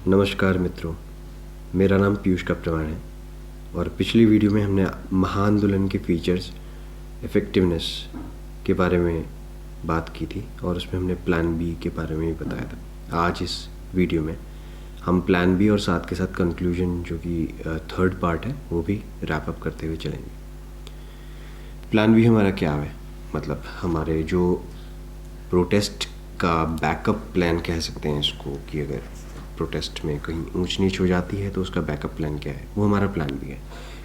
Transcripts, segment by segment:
नमस्कार मित्रों, मेरा नाम पीयूष कप्रवाण है और पिछली वीडियो में हमने महाआंदोलन के फीचर्स, इफ़ेक्टिवनेस के बारे में बात की थी और उसमें हमने प्लान बी के बारे में भी बताया था। आज इस वीडियो में हम प्लान बी और साथ के साथ कंक्लूजन जो कि थर्ड पार्ट है वो भी रैप अप करते हुए चलेंगे। प्लान बी हमारा क्या है, मतलब हमारे जो प्रोटेस्ट का बैकअप प्लान कह सकते हैं इसको, कि अगर प्रोटेस्ट में कहीं ऊंच नीच हो जाती है तो उसका बैकअप प्लान क्या है, वो हमारा प्लान भी है।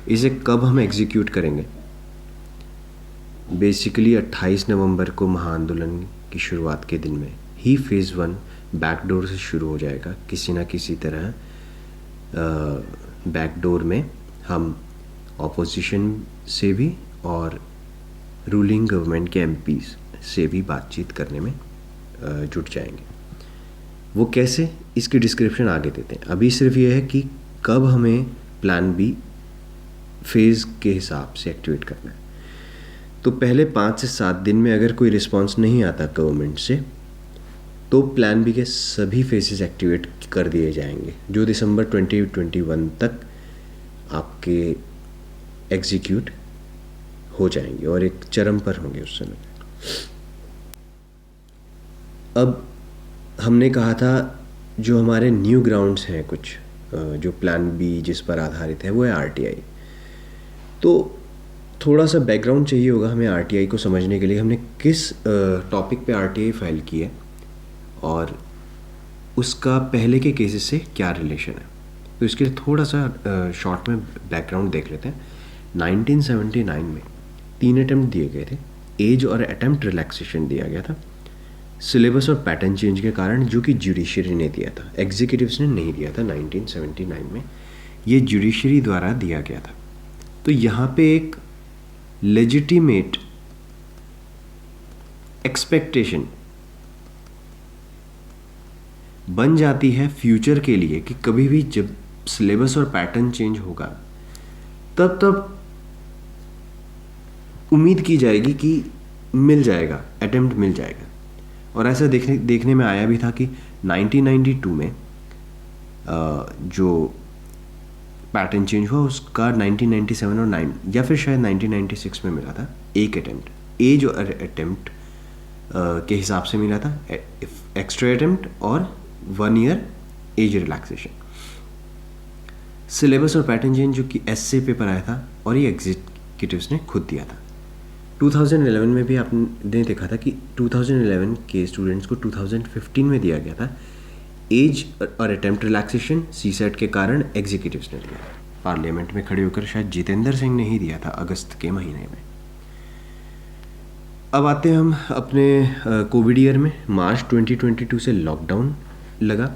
इसे कब हम एग्जीक्यूट करेंगे? बेसिकली 28 नवंबर को महाआंदोलन की शुरुआत के दिन में ही फेज़ 1 बैकडोर से शुरू हो जाएगा। किसी ना किसी तरह बैकडोर में हम ऑपोजिशन से भी और रूलिंग गवर्नमेंट के एमपीज से भी बातचीत करने में जुट जाएंगे। वो कैसे, इसकी डिस्क्रिप्शन आगे देते हैं। अभी सिर्फ ये है कि कब हमें प्लान बी फेज़ के हिसाब से एक्टिवेट करना है। तो पहले 5 से 7 दिन में अगर कोई रिस्पांस नहीं आता गवर्नमेंट से तो प्लान बी के सभी फेजेस एक्टिवेट कर दिए जाएंगे, जो दिसंबर 2021 तक आपके एग्जीक्यूट हो जाएंगे और एक चरम पर होंगे उस समय। अब हमने कहा था जो हमारे न्यू ग्राउंड्स हैं कुछ, जो प्लान बी जिस पर आधारित है वो है आरटीआई। तो थोड़ा सा बैकग्राउंड चाहिए होगा हमें आरटीआई को समझने के लिए, हमने किस टॉपिक पे आरटीआई फाइल की है और उसका पहले के केसेस से क्या रिलेशन है। तो इसके लिए थोड़ा सा शॉर्ट में बैकग्राउंड देख लेते हैं। 1979 में 3 अटैम्प्ट दिए गए थे। एज और अटैम्प्ट रिलैक्सेशन दिया गया था सिलेबस और पैटर्न चेंज के कारण, जो कि जुडिशरी ने दिया था, एग्जीक्यूटिव्स ने नहीं दिया था। 1979 में ये जुडिशरी द्वारा दिया गया था। तो यहाँ पे एक लेजिटिमेट एक्सपेक्टेशन बन जाती है फ्यूचर के लिए कि कभी भी जब सिलेबस और पैटर्न चेंज होगा तब उम्मीद की जाएगी कि मिल जाएगा, अटेम्प्ट मिल जाएगा। और ऐसा देखने में आया भी था कि 1992 में जो पैटर्न चेंज हुआ उसका 1997 और 9 या फिर शायद 1996 में मिला था एक अटेम्प्ट, एज और अटेम्प्ट के हिसाब से मिला था, एक्स्ट्रा अटेम्प्ट और 1 ईयर एज रिलैक्सेशन। सिलेबस और पैटर्न चेंज जो कि एसए पेपर आया था और ये एग्जीक्यूटिव्स ने खुद दिया था। 2011 में भी आपने देखा था कि 2011 के स्टूडेंट्स को 2015 में दिया गया था एज और अटेम्प्ट रिलैक्सेशन सीसेट के कारण, एग्जीक्यूटिव्स ने दिया। पार्लियामेंट में खड़े होकर शायद जितेंद्र सिंह ने ही दिया था अगस्त के महीने में। अब आते हैं हम अपने कोविड ईयर में। मार्च 2022 से लॉकडाउन लगा।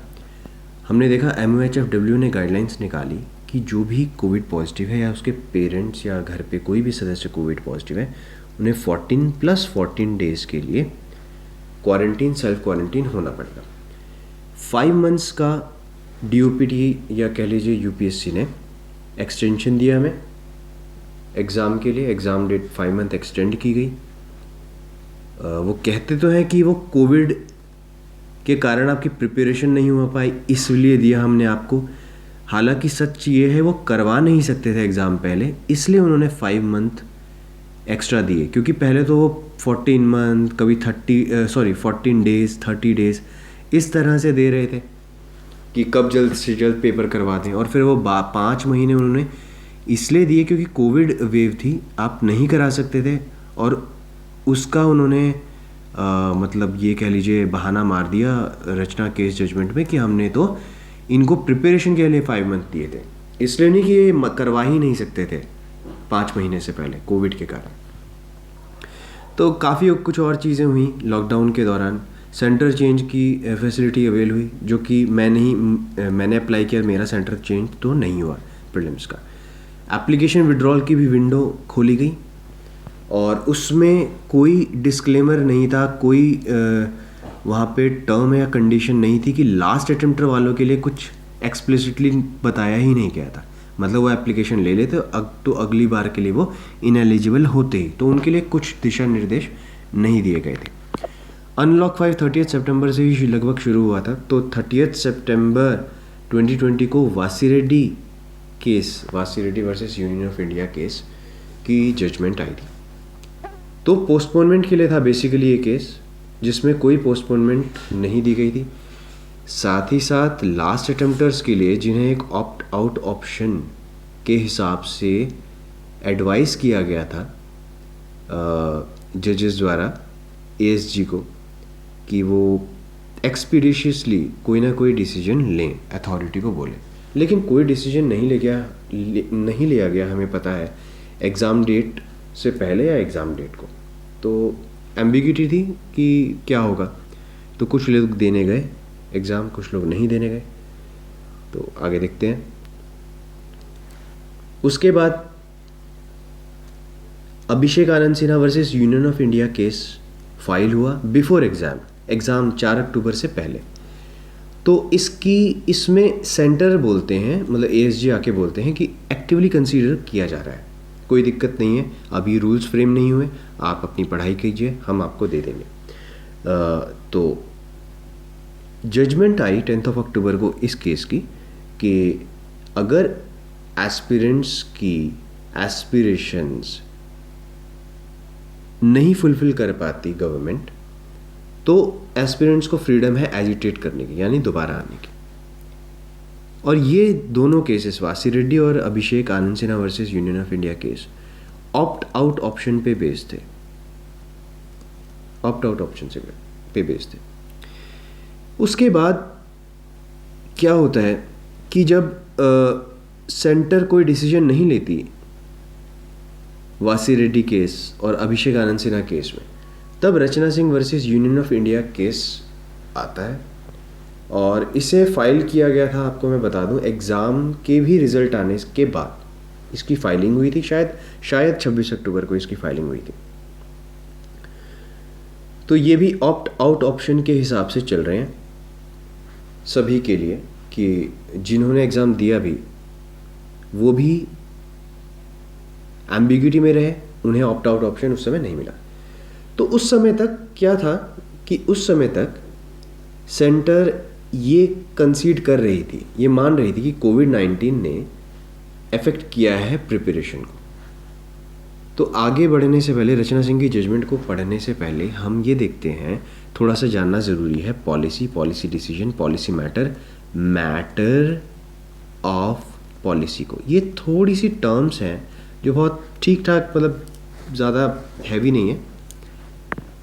हमने देखा MOHFW ने गाइडलाइंस निकाली कि जो भी कोविड पॉजिटिव है या उसके पेरेंट्स या घर पे कोई भी सदस्य कोविड पॉजिटिव है उन्हें 14+14 डेज़ के लिए क्वारंटीन, सेल्फ क्वारंटीन होना पड़ेगा। 5 मंथ्स का DOPT या कह लीजिए UPSC ने एक्सटेंशन दिया हमें एग्ज़ाम के लिए। एग्ज़ाम डेट 5 मंथ एक्सटेंड की गई। वो कहते तो हैं कि वो कोविड के कारण आपकी प्रिपरेशन नहीं हो पाई इसलिए दिया हमने आपको, हालांकि सच ये है वो करवा नहीं सकते थे एग्ज़ाम पहले, इसलिए उन्होंने 5 मंथ एक्स्ट्रा दिए। क्योंकि पहले तो वो 14 मंथ, कभी 14 डेज़, 30 डेज़ इस तरह से दे रहे थे कि कब जल्द से जल्द पेपर करवा दें। और फिर वो 5 महीने उन्होंने इसलिए दिए क्योंकि कोविड वेव थी, आप नहीं करा सकते थे। और उसका उन्होंने मतलब ये कह लीजिए बहाना मार दिया रचना केस जजमेंट में कि हमने तो इनको प्रिपरेशन के लिए 5 मंथ दिए थे, इसलिए नहीं कि ये करवा ही नहीं सकते थे 5 महीने से पहले कोविड के कारण। तो काफ़ी कुछ और चीज़ें हुई लॉकडाउन के दौरान। सेंटर चेंज की फैसिलिटी अवेल हुई, जो कि मैंने अप्लाई किया, मेरा सेंटर चेंज तो नहीं हुआ प्रीलिम्स का। एप्लीकेशन विड्रॉल की भी विंडो खोली गई और उसमें कोई डिस्क्लेमर नहीं था, कोई वहाँ पे टर्म या कंडीशन नहीं थी कि लास्ट अटेम्प्टर वालों के लिए कुछ एक्सप्लिसिटली बताया ही नहीं गया था। मतलब वो एप्लीकेशन ले लेते तो अगली बार के लिए वो इनएलिजिबल होते ही, तो उनके लिए कुछ दिशा निर्देश नहीं दिए गए थे। अनलॉक 5 30 सितंबर से ही लगभग शुरू हुआ था। तो 30 सितंबर 2020 को Vasireddy versus Union of India case की जजमेंट आई थी। तो पोस्टपोनमेंट के लिए था बेसिकली ये केस, जिसमें कोई पोस्टपोनमेंट नहीं दी गई थी। साथ ही साथ लास्ट अटेम्प्टर्स के लिए जिन्हें एक ऑप्ट आउट ऑप्शन के हिसाब से एडवाइस किया गया था जजेस द्वारा एएसजी को कि वो एक्सपीडिशियसली कोई ना कोई डिसीजन लें, अथॉरिटी को बोले, लेकिन कोई डिसीजन नहीं लिया गया। हमें पता है एग्ज़ाम डेट से पहले या एग्ज़ाम डेट को, तो एम्बिग्यूटी थी कि क्या होगा। तो कुछ लोग देने गए एग्ज़ाम, कुछ लोग नहीं देने गए। तो आगे देखते हैं। उसके बाद Abhishek Anand Sinha versus Union of India case file हुआ बिफोर एग्ज़ाम 4 अक्टूबर से पहले। तो इसमें सेंटर बोलते हैं, मतलब एएसजी आके बोलते हैं कि एक्टिवली कंसीडर किया जा रहा है, कोई दिक्कत नहीं है, अभी रूल्स फ्रेम नहीं हुए, आप अपनी पढ़ाई कीजिए, हम आपको दे देंगे। तो जजमेंट आई 10 अक्टूबर को इस केस की कि अगर एस्पिरेंट्स की एस्पिरेशंस नहीं फुलफिल कर पाती गवर्नमेंट, तो एस्पिरेंट्स को फ्रीडम है एजिटेट करने की, यानी दोबारा आने की। और ये दोनों केसेस, वासीरेड्डी और Abhishek Anand Sinha versus Union of India case, opt out option पे बेस्ड थे, ऑप्ट आउट ऑप्शन से पे बेस्ड थे। उसके बाद क्या होता है कि जब सेंटर कोई डिसीजन नहीं लेती वासीरेड्डी केस और अभिषेक आनंद सिन्हा केस में, तब Rachna Singh versus Union of India case आता है और इसे फाइल किया गया था, आपको मैं बता दूं, एग्ज़ाम के भी रिज़ल्ट आने के बाद इसकी फाइलिंग हुई थी। शायद 26 अक्टूबर को इसकी फाइलिंग हुई थी। तो ये भी ऑप्ट आउट ऑप्शन के हिसाब से चल रहे हैं सभी के लिए कि जिन्होंने एग्ज़ाम दिया भी वो भी एम्बिग्यूटी में रहे, उन्हें ऑप्ट आउट ऑप्शन उस समय नहीं मिला। तो उस समय तक क्या था कि उस समय तक सेंटर ये कंसीड कर रही थी, ये मान रही थी कि कोविड-19 ने अफेक्ट किया है प्रिपरेशन को। तो आगे बढ़ने से पहले, रचना सिंह की जजमेंट को पढ़ने से पहले हम ये देखते हैं, थोड़ा सा जानना ज़रूरी है policy decision, policy matter of policy को। ये थोड़ी सी टर्म्स हैं जो बहुत ठीक ठाक, मतलब ज़्यादा हैवी नहीं है।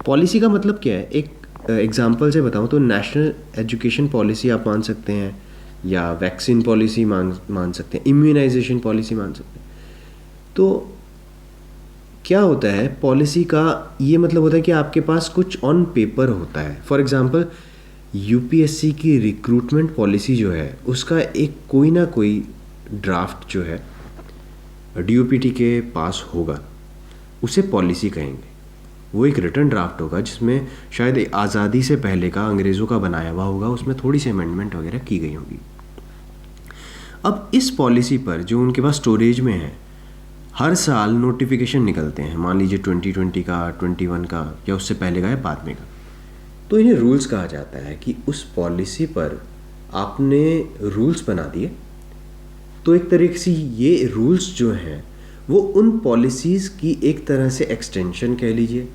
पॉलिसी का मतलब क्या है, एक एग्जाम्पल से बताऊं तो नेशनल एजुकेशन पॉलिसी आप मान सकते हैं, या वैक्सीन पॉलिसी मान सकते हैं, इम्यूनाइजेशन पॉलिसी मान सकते हैं। तो क्या होता है, पॉलिसी का ये मतलब होता है कि आपके पास कुछ ऑन पेपर होता है। फॉर एग्जांपल यूपीएससी की रिक्रूटमेंट पॉलिसी जो है, उसका एक कोई ना कोई ड्राफ्ट जो है डीओपीटी के पास होगा, उसे पॉलिसी कहेंगे। वो एक रिटर्न ड्राफ्ट होगा जिसमें शायद आज़ादी से पहले का अंग्रेज़ों का बनाया हुआ होगा, उसमें थोड़ी सी अमेंडमेंट वगैरह की गई होगी। अब इस पॉलिसी पर जो उनके पास स्टोरेज में है, हर साल नोटिफिकेशन निकलते हैं, मान लीजिए 2020 का, 21 का, या उससे पहले का या बाद में का। तो इन्हें रूल्स कहा जाता है कि उस पॉलिसी पर आपने रूल्स बना दिए, तो एक तरीके से ये रूल्स जो हैं वो उन पॉलिसीज़ की एक तरह से एक्सटेंशन कह लीजिए,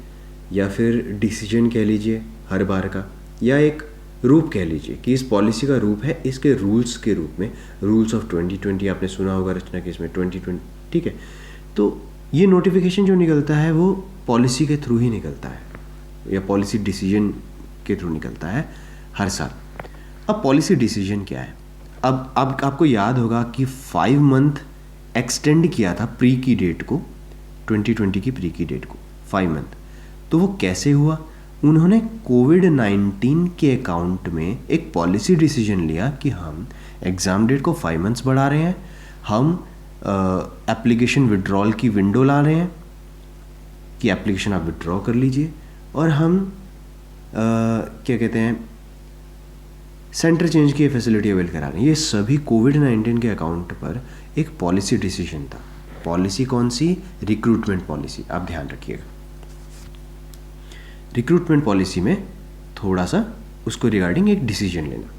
या फिर डिसीजन कह लीजिए हर बार का, या एक रूप कह लीजिए कि इस पॉलिसी का रूप है, इसके रूल्स के रूप में। रूल्स ऑफ 2020 आपने सुना होगा रचना केस में, 2020, ठीक है। तो ये नोटिफिकेशन जो निकलता है वो पॉलिसी के थ्रू ही निकलता है, या पॉलिसी डिसीजन के थ्रू निकलता है हर साल। अब पॉलिसी डिसीजन क्या है? अब आपको याद होगा कि 5 मंथ एक्सटेंड किया था प्री की डेट को, 2020 की प्री की डेट को 5 मंथ। तो वो कैसे हुआ? उन्होंने कोविड-19 के अकाउंट में एक पॉलिसी डिसीजन लिया कि हम एग्ज़ाम डेट को 5 मंथ्स बढ़ा रहे हैं, हम एप्लीकेशन विड्रॉल की विंडो ला रहे हैं कि एप्लीकेशन आप विड्रॉ कर लीजिए, और हम क्या कहते हैं, सेंटर चेंज की फैसिलिटी अवेल करा रहे हैं। ये सभी कोविड-19 के अकाउंट पर एक पॉलिसी डिसीजन था। पॉलिसी कौन सी? Recruitment policy. आप ध्यान रखिएगा, रिक्रूटमेंट पॉलिसी में थोड़ा सा उसको रिगार्डिंग एक डिसीजन लेना।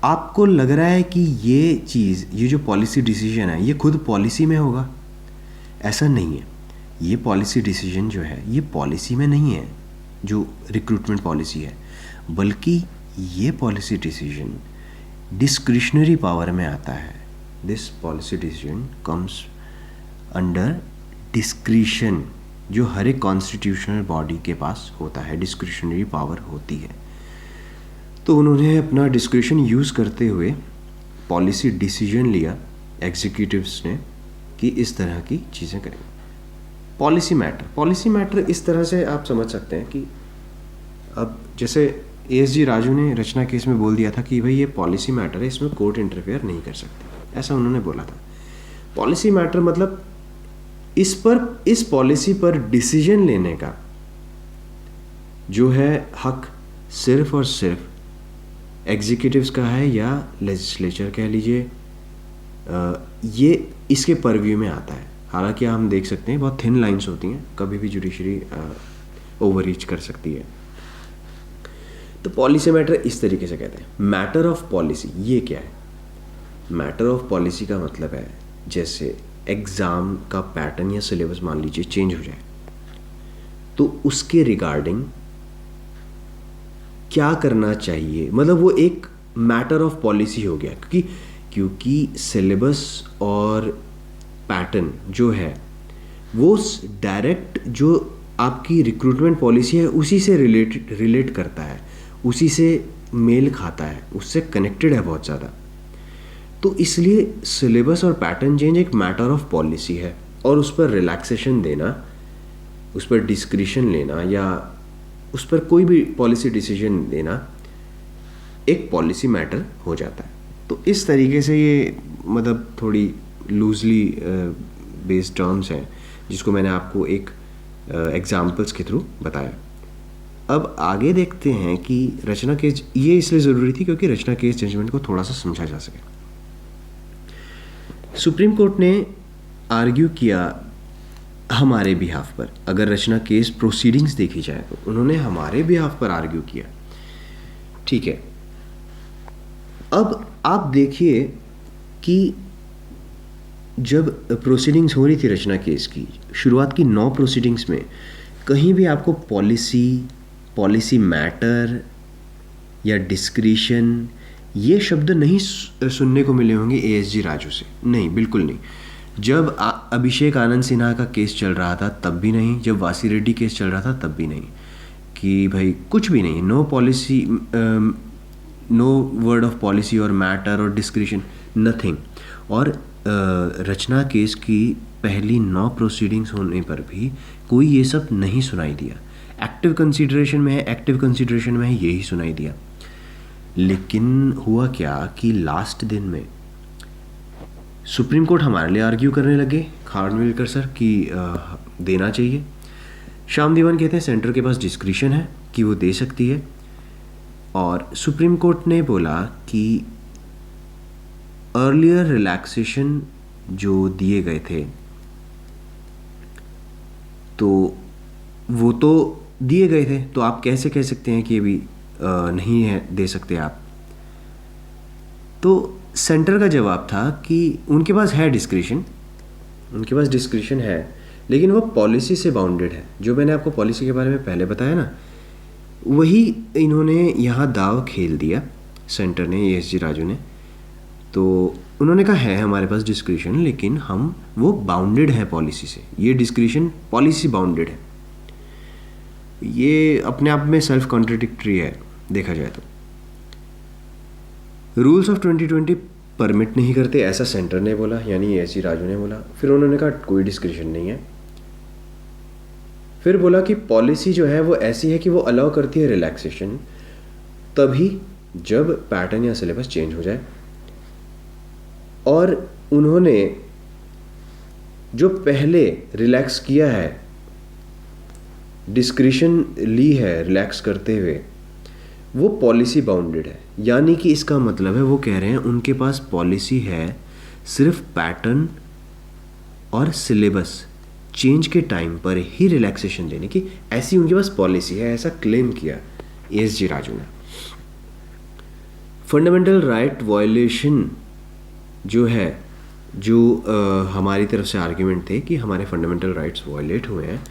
आपको लग रहा है कि ये चीज़, ये जो पॉलिसी डिसीजन है ये खुद पॉलिसी में होगा, ऐसा नहीं है। ये पॉलिसी डिसीजन जो है ये पॉलिसी में नहीं है, जो रिक्रूटमेंट पॉलिसी है, बल्कि ये पॉलिसी डिसीजन डिस्क्रिशनरी पावर में आता है। This policy decision comes under discretion, जो हर एक कॉन्स्टिट्यूशनल बॉडी के पास होता है, डिस्क्रिशनरी पावर होती है। तो उन्होंने अपना डिस्क्रिशन यूज़ करते हुए पॉलिसी डिसीजन लिया एग्जीक्यूटिव्स ने कि इस तरह की चीज़ें करेंगे। पॉलिसी मैटर इस तरह से आप समझ सकते हैं कि अब जैसे ASG राजू ने रचना केस में बोल दिया था कि भाई ये पॉलिसी मैटर है, इसमें कोर्ट इंटरफेयर नहीं कर सकती, ऐसा उन्होंने बोला था। पॉलिसी मैटर मतलब इस पॉलिसी पर डिसीजन लेने का जो है हक सिर्फ और सिर्फ एग्जीक्यूटिव्स का है, या लेजिस्लेचर कह लीजिए, ये इसके परव्यू में आता है। हालांकि हम देख सकते हैं बहुत थिन लाइंस होती हैं, कभी भी जुडिशरी ओवररीच कर सकती है। तो पॉलिसी मैटर इस तरीके से कहते हैं। मैटर ऑफ पॉलिसी ये क्या है? मैटर ऑफ पॉलिसी का मतलब है जैसे एग्ज़ाम का पैटर्न या सिलेबस मान लीजिए चेंज हो जाए, तो उसके रिगार्डिंग क्या करना चाहिए, मतलब वो एक मैटर ऑफ पॉलिसी हो गया, क्योंकि सिलेबस और पैटर्न जो है वो डायरेक्ट जो आपकी रिक्रूटमेंट पॉलिसी है उसी से रिलेट करता है, उसी से मेल खाता है, उससे कनेक्टेड है बहुत ज़्यादा। तो इसलिए सिलेबस और पैटर्न चेंज एक मैटर ऑफ पॉलिसी है, और उस पर रिलैक्सेशन देना, उस पर डिस्क्रिशन लेना, या उस पर कोई भी पॉलिसी डिसीजन लेना एक पॉलिसी मैटर हो जाता है। तो इस तरीके से ये मतलब थोड़ी लूजली बेस्ड टर्म्स हैं, जिसको मैंने आपको एक एग्जाम्पल्स के थ्रू बताया। अब आगे देखते हैं कि रचना केस, ये इसलिए ज़रूरी थी क्योंकि रचना केस जजमेंट को थोड़ा सा समझा जा सके। सुप्रीम कोर्ट ने आर्ग्यू किया हमारे बिहाफ पर, अगर रचना केस प्रोसीडिंग्स देखी जाए तो उन्होंने हमारे बिहाफ पर आर्ग्यू किया, ठीक है। अब आप देखिए कि जब प्रोसीडिंग्स हो रही थी रचना केस की, शुरुआत की 9 प्रोसीडिंग्स में कहीं भी आपको पॉलिसी मैटर या डिस्क्रिशन ये शब्द नहीं सुनने को मिले होंगे ASG राजू से, नहीं, बिल्कुल नहीं। जब अभिषेक आनंद सिन्हा का केस चल रहा था तब भी नहीं, जब वासी रेड्डी केस चल रहा था तब भी नहीं, कि भाई कुछ भी नहीं, no policy, no word of policy और मैटर और डिस्क्रिशन, नथिंग। और रचना केस की पहली 9 प्रोसीडिंग्स होने पर भी कोई ये सब नहीं सुनाई दिया। एक्टिव कंसीडरेशन में है यही सुनाई दिया। लेकिन हुआ क्या कि लास्ट दिन में सुप्रीम कोर्ट हमारे लिए आर्ग्यू करने लगे, खानविलकर सर, कि देना चाहिए। श्याम दीवान कहते हैं सेंटर के पास डिस्क्रिशन है कि वो दे सकती है, और सुप्रीम कोर्ट ने बोला कि अर्लियर रिलैक्सेशन जो दिए गए थे तो वो तो दिए गए थे, तो आप कैसे कह सकते हैं कि ये भी नहीं है दे सकते आप। तो सेंटर का जवाब था कि उनके पास है डिस्क्रिशन, है, लेकिन वो पॉलिसी से बाउंडेड है। जो मैंने आपको पॉलिसी के बारे में पहले बताया ना, वही इन्होंने यहाँ दाव खेल दिया सेंटर ने, ASG राजू ने। तो उन्होंने कहा है हमारे पास डिस्क्रिशन, लेकिन वो बाउंडेड है पॉलिसी से, ये डिस्क्रिशन पॉलिसी बाउंडेड है। ये अपने आप में सेल्फ कॉन्ट्रडिक्टरी है देखा जाए तो। रूल्स ऑफ 2020 परमिट नहीं करते, ऐसा सेंटर ने बोला, यानी ASG राजू ने बोला। फिर उन्होंने कहा कोई डिस्क्रिशन नहीं है। फिर बोला कि पॉलिसी जो है वो ऐसी है कि वो अलाउ करती है रिलैक्सेशन तभी जब पैटर्न या सिलेबस चेंज हो जाए। और उन्होंने जो पहले रिलैक्स किया है, डिस्क्रिशन ली है रिलैक्स करते हुए, वो पॉलिसी बाउंडेड है। यानी कि इसका मतलब है वो कह रहे हैं उनके पास पॉलिसी है सिर्फ पैटर्न और सिलेबस चेंज के टाइम पर ही रिलैक्सेशन देने की, ऐसी उनके पास पॉलिसी है, ऐसा क्लेम किया ASG राजू ने। फंडामेंटल राइट वायलेशन जो है, जो हमारी तरफ से आर्ग्यूमेंट थे कि हमारे फंडामेंटल राइट्स वायलेट हुए हैं,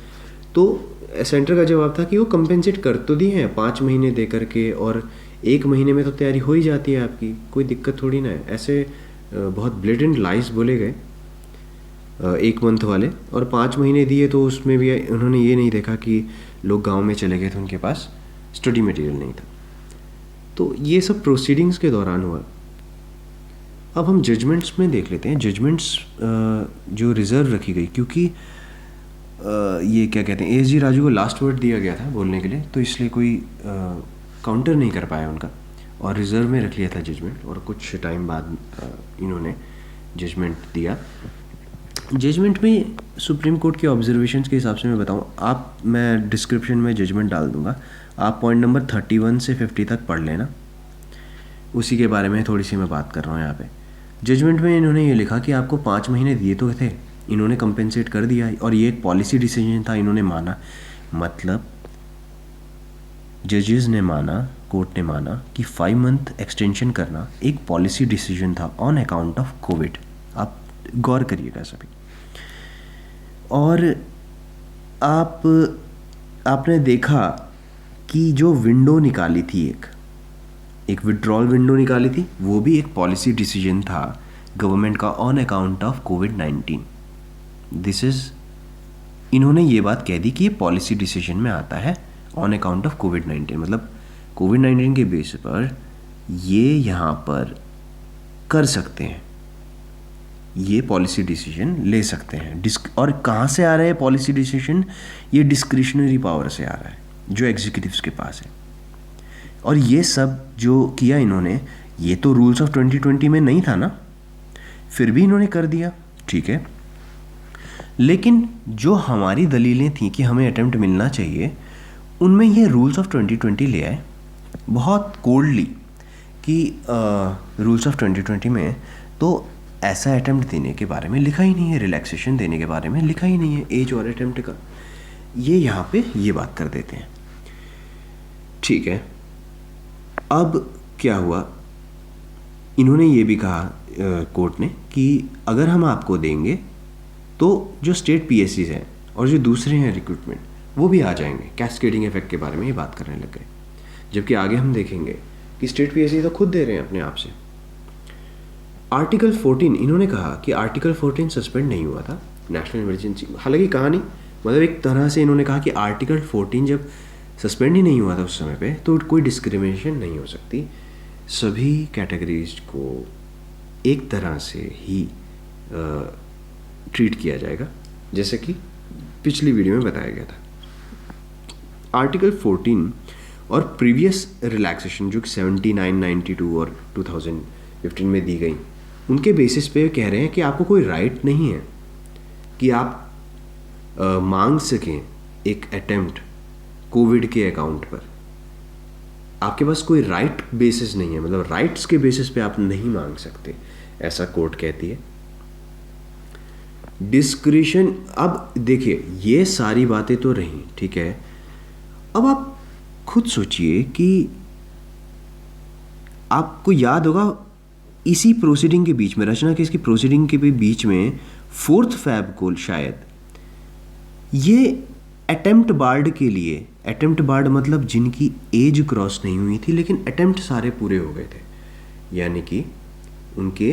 तो सेंटर का जवाब था कि वो कंपेंसेट कर तो दिए हैं 5 महीने दे करके, और 1 महीने में तो तैयारी हो ही जाती है आपकी, कोई दिक्कत थोड़ी ना है। ऐसे बहुत ब्लेटेंट लाइज बोले गए 1 मंथ वाले, और 5 महीने दिए तो उसमें भी उन्होंने ये नहीं देखा कि लोग गांव में चले गए थे, उनके पास स्टडी मटेरियल नहीं था। तो ये सब प्रोसीडिंग्स के दौरान हुआ। अब हम जजमेंट्स में देख लेते हैं। जजमेंट्स जो रिज़र्व रखी गई, क्योंकि ये क्या कहते हैं, ASG राजू को लास्ट वर्ड दिया गया था बोलने के लिए, तो इसलिए कोई काउंटर नहीं कर पाया उनका, और रिज़र्व में रख लिया था जजमेंट, और कुछ टाइम बाद इन्होंने जजमेंट दिया। जजमेंट में सुप्रीम कोर्ट के ऑब्जर्वेशंस के हिसाब से मैं बताऊं, मैं डिस्क्रिप्शन में जजमेंट डाल दूंगा, आप पॉइंट नंबर 31 से 50 तक पढ़ लेना, उसी के बारे में थोड़ी सी मैं बात कर रहा हूँ यहाँ पे। जजमेंट में इन्होंने ये लिखा कि आपको 5 महीने दिए तो थे, इन्होंने कंपेंसेट कर दिया, और ये एक पॉलिसी डिसीजन था, इन्होंने माना, मतलब जजेस ने माना, कोर्ट ने माना कि 5 मंथ एक्सटेंशन करना एक पॉलिसी डिसीजन था ऑन अकाउंट ऑफ कोविड। आप गौर करिएगा सभी। और आपने देखा कि जो विंडो निकाली थी, एक विड्रॉल विंडो निकाली थी, वो भी एक पॉलिसी डिसीजन था गवर्नमेंट का on account of covid. This is, इन्होंने ये बात कह दी कि ये पॉलिसी डिसीजन में आता है ऑन अकाउंट ऑफ कोविड-19, मतलब कोविड-19 के बेस पर ये यहाँ पर कर सकते हैं, ये पॉलिसी डिसीजन ले सकते हैं। और कहाँ से आ रहा है पॉलिसी डिसीजन? ये डिस्क्रिशनरी पावर से आ रहा है जो एग्जीक्यूटिव्स के पास है। और ये सब जो किया इन्होंने, ये तो रूल्स ऑफ 2020 में नहीं था ना, फिर भी इन्होंने कर दिया, ठीक है। लेकिन जो हमारी दलीलें थी कि हमें अटेम्प्ट मिलना चाहिए, उनमें ये रूल्स ऑफ 2020 ले आए बहुत कोल्डली कि रूल्स ऑफ 2020 में तो ऐसा अटेम्प्ट देने के बारे में लिखा ही नहीं है, रिलैक्सेशन देने के बारे में लिखा ही नहीं है एज और अटेम्प्ट का। ये यहाँ पे ये बात कर देते हैं, ठीक है। अब क्या हुआ, इन्होंने ये भी कहा कोर्ट ने कि अगर हम आपको देंगे तो जो स्टेट PSCs हैं और जो दूसरे हैं रिक्रूटमेंट, वो भी आ जाएंगे। कैस्केडिंग इफेक्ट के बारे में ये बात करने लग गए, जबकि आगे हम देखेंगे कि स्टेट PSC तो खुद दे रहे हैं अपने आप से। आर्टिकल 14, इन्होंने कहा कि आर्टिकल 14 सस्पेंड नहीं हुआ था, नेशनल इमरजेंसी, हालांकि कहा नहीं, मतलब एक तरह से इन्होंने कहा कि आर्टिकल 14 जब सस्पेंड ही नहीं हुआ था उस समय पे, तो कोई डिस्क्रिमिनेशन नहीं हो सकती, सभी कैटेगरीज को एक तरह से ही ट्रीट किया जाएगा, जैसे कि पिछली वीडियो में बताया गया था। आर्टिकल 14 और प्रीवियस रिलैक्सेशन जो कि 79, 92 और 2015 में दी गई, उनके बेसिस पे कह रहे हैं कि आपको कोई राइट नहीं है कि आप मांग सकें एक अटेम्प्ट कोविड के अकाउंट पर। आपके पास कोई राइट बेसिस नहीं है, मतलब राइट्स के बेसिस पे आप नहीं मांग सकते, ऐसा कोर्ट कहती है। डिस्क्रिशन, अब देखिए ये सारी बातें तो रही, ठीक है। अब आप खुद सोचिए कि आपको याद होगा इसी प्रोसीडिंग के बीच में, रचना केस की प्रोसीडिंग के भी बीच में 4 फैब को शायद ये अटेम्प्ट बार्ड के लिए, अटेम्प्ट बार्ड मतलब जिनकी एज क्रॉस नहीं हुई थी लेकिन अटेम्प्ट सारे पूरे हो गए थे, यानी कि उनके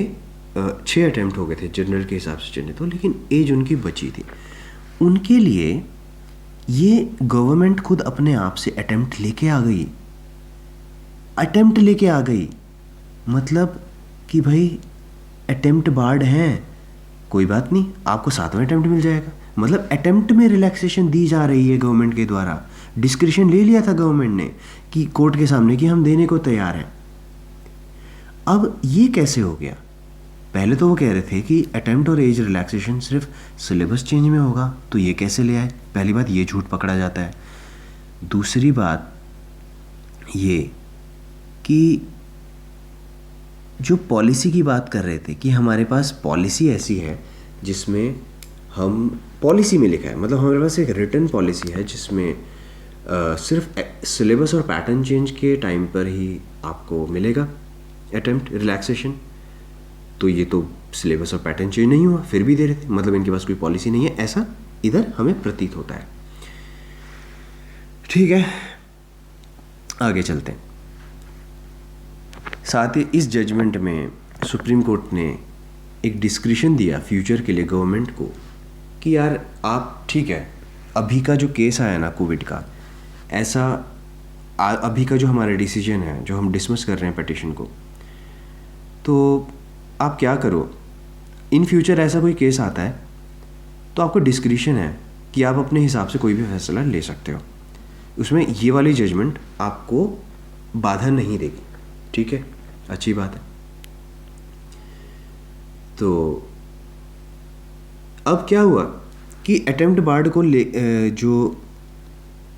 6 अटेम्प्ट हो गए थे जनरल के हिसाब से चले तो, लेकिन एज उनकी बची थी, उनके लिए ये गवर्नमेंट खुद अपने आप से अटेम्प्ट लेके आ गई, अटेम्प्ट लेके आ गई, मतलब कि भाई अटेम्प्ट बार्ड हैं, कोई बात नहीं, आपको 7वां अटेम्प्ट मिल जाएगा। मतलब अटेम्प्ट में रिलैक्सेशन दी जा रही है गवर्नमेंट के द्वारा। डिस्क्रिशन ले लिया था गवर्नमेंट ने कि कोर्ट के सामने कि हम देने को तैयार हैं। अब ये कैसे हो गया? पहले तो वो कह रहे थे कि अटेम्प्ट और एज रिलैक्सेशन सिर्फ सिलेबस चेंज में होगा, तो ये कैसे ले आए? पहली बात ये झूठ पकड़ा जाता है। दूसरी बात ये कि जो पॉलिसी की बात कर रहे थे कि हमारे पास पॉलिसी ऐसी है जिसमें हम, पॉलिसी में लिखा है, मतलब हमारे पास एक रिटन पॉलिसी है जिसमें सिर्फ सिलेबस और पैटर्न चेंज के टाइम पर ही आपको मिलेगा अटेम्प्ट रिलैक्सेशन, तो ये तो सिलेबस और पैटर्न चेंज नहीं हुआ, फिर भी दे रहे थे, मतलब इनके पास कोई पॉलिसी नहीं है, ऐसा इधर हमें प्रतीत होता है। ठीक है, आगे चलते हैं। साथ ही इस जजमेंट में सुप्रीम कोर्ट ने एक डिस्क्रिशन दिया फ्यूचर के लिए गवर्नमेंट को कि यार आप ठीक है, अभी का जो केस आया ना कोविड का, ऐसा अभी का जो हमारा डिसीजन है, जो हम डिसमिस कर रहे हैं पिटीशन को, तो आप क्या करो, इन फ्यूचर ऐसा कोई केस आता है तो आपको डिस्क्रिशन है कि आप अपने हिसाब से कोई भी फैसला ले सकते हो, उसमें ये वाली जजमेंट आपको बाधा नहीं देगी। ठीक है, अच्छी बात है। तो अब क्या हुआ कि अटेम्प्ट बार्ड को जो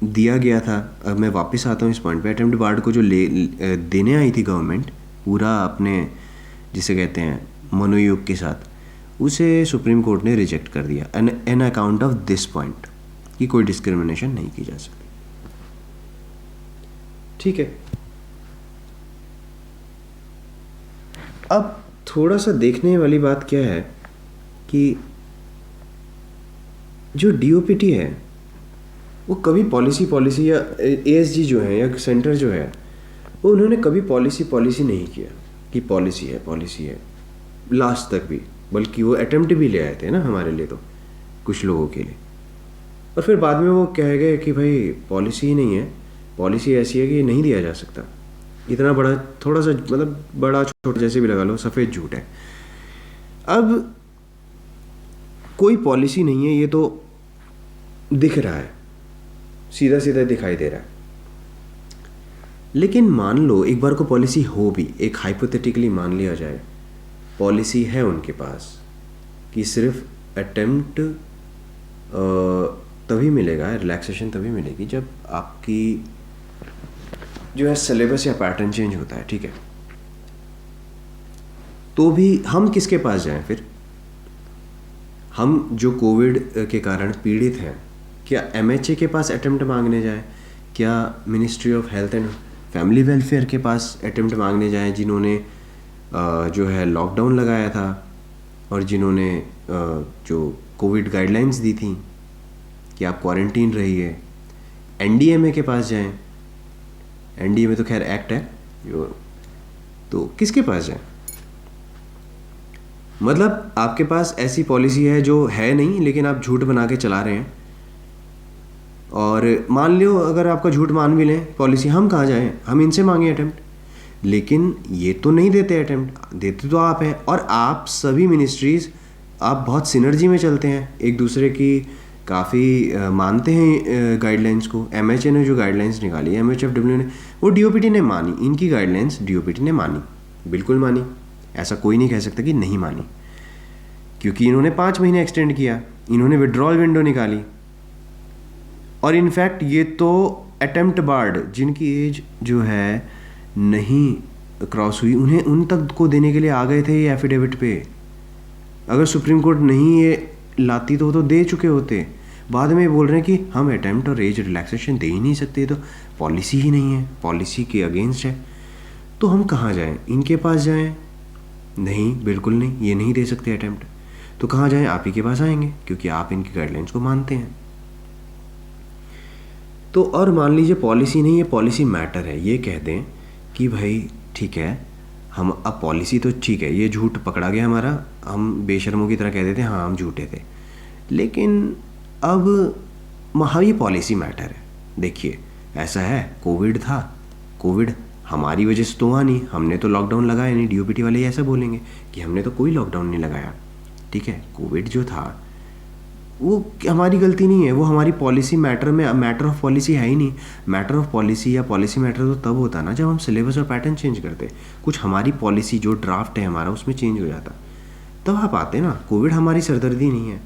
दिया गया था, अब मैं वापस आता हूँ इस पॉइंट पे, अटेम्प्ट बार्ड को जो देने आई थी गवर्नमेंट पूरा अपने जिसे कहते हैं मनोयोग के साथ, उसे सुप्रीम कोर्ट ने रिजेक्ट कर दिया an account of this point कि कोई डिस्क्रिमिनेशन नहीं की जा सकती। ठीक है, अब थोड़ा सा देखने वाली बात क्या है कि जो डीओपीटी है वो कभी पॉलिसी या एएसजी जो है या सेंटर जो है, वो उन्होंने कभी पॉलिसी नहीं किया कि पॉलिसी है लास्ट तक भी, बल्कि वो अटेम्प्ट भी ले आए थे ना हमारे लिए, तो कुछ लोगों के लिए, और फिर बाद में वो कह गए कि भाई पॉलिसी ही नहीं है, पॉलिसी ऐसी है कि नहीं दिया जा सकता। इतना बड़ा, थोड़ा सा मतलब बड़ा छोटा जैसे भी लगा लो, सफ़ेद झूठ है। अब कोई पॉलिसी नहीं है, ये तो दिख रहा है, सीधा सीधा दिखाई दे रहा है। लेकिन मान लो एक बार को पॉलिसी हो भी, एक हाइपोथेटिकली मान लिया जाए पॉलिसी है उनके पास कि सिर्फ अटेम्प्ट तभी मिलेगा, रिलैक्सेशन तभी मिलेगी जब आपकी जो है सिलेबस या पैटर्न चेंज होता है। ठीक है, तो भी हम किसके पास जाएं फिर? हम जो कोविड के कारण पीड़ित हैं, क्या एमएचए के पास अटेम्प्ट मांगने जाएं? क्या ministry of health and family welfare के पास अटेम्प्ट मांगने जाएं, जिन्होंने जो है लॉकडाउन लगाया था और जिन्होंने जो कोविड गाइडलाइंस दी थी कि आप क्वारंटीन रहिए? एनडीएमए के पास जाएं, एनडीएमए तो खैर एक्ट है तो किसके पास जाएं? मतलब आपके पास ऐसी पॉलिसी है जो है नहीं, लेकिन आप झूठ बना के चला रहे हैं, और मान लो अगर आपका झूठ मान भी लें पॉलिसी, हम कहाँ जाएं? हम इनसे मांगे अटेम्प्ट, लेकिन ये तो नहीं देते अटेम्प्ट, देते तो आप हैं, और आप सभी मिनिस्ट्रीज़ आप बहुत सिनर्जी में चलते हैं, एक दूसरे की काफ़ी मानते हैं गाइडलाइंस को। एमएचए ने जो गाइडलाइंस निकाली, एमएचएफडब्ल्यू ने, वो डीओपीटी ने मानी, इनकी गाइडलाइंस डीओपीटी ने मानी, बिल्कुल मानी, ऐसा कोई नहीं कह सकता कि नहीं मानी, क्योंकि इन्होंने 5 महीने एक्सटेंड किया, इन्होंने विड्रॉल विंडो निकाली, और इनफैक्ट ये तो अटेम्प्ट बार्ड जिनकी एज जो है नहीं क्रॉस हुई, उन्हें उन तक को देने के लिए आ गए थे ये एफिडेविट पे। अगर सुप्रीम कोर्ट नहीं ये लाती तो दे चुके होते। बाद में बोल रहे हैं कि हम अटेम्प्ट और एज रिलैक्सेशन दे ही नहीं सकते, तो पॉलिसी ही नहीं है, पॉलिसी के अगेंस्ट है। तो हम कहाँ जाएं? इनके पास जाएं? नहीं, बिल्कुल नहीं, ये नहीं दे सकते अटेम्प्ट। तो कहाँ जाएं? आप ही के पास आएंगे, क्योंकि आप इनकी गाइडलाइंस को मानते हैं। तो और मान लीजिए पॉलिसी नहीं है, पॉलिसी मैटर है, ये कह दें कि भाई ठीक है, हम अब पॉलिसी तो ठीक है, ये झूठ पकड़ा गया हमारा, हम बेशर्मों की तरह कह देते हैं हाँ हम झूठे थे, लेकिन अब वहाँ ये पॉलिसी मैटर है। देखिए ऐसा है, कोविड था, कोविड हमारी वजह से तो हुआ नहीं, हमने तो लॉकडाउन लगाया नहीं, डीओपीटी वाले ऐसा बोलेंगे कि हमने तो कोई लॉकडाउन नहीं लगाया। ठीक है, कोविड जो था वो हमारी गलती नहीं है, वो हमारी पॉलिसी मैटर में, मैटर ऑफ पॉलिसी है ही नहीं। मैटर ऑफ पॉलिसी या पॉलिसी मैटर तो तब होता ना जब हम सिलेबस और पैटर्न चेंज करते, कुछ हमारी पॉलिसी जो ड्राफ्ट है हमारा उसमें चेंज हो जाता, तब आप आते ना। कोविड हमारी सरदर्दी नहीं है,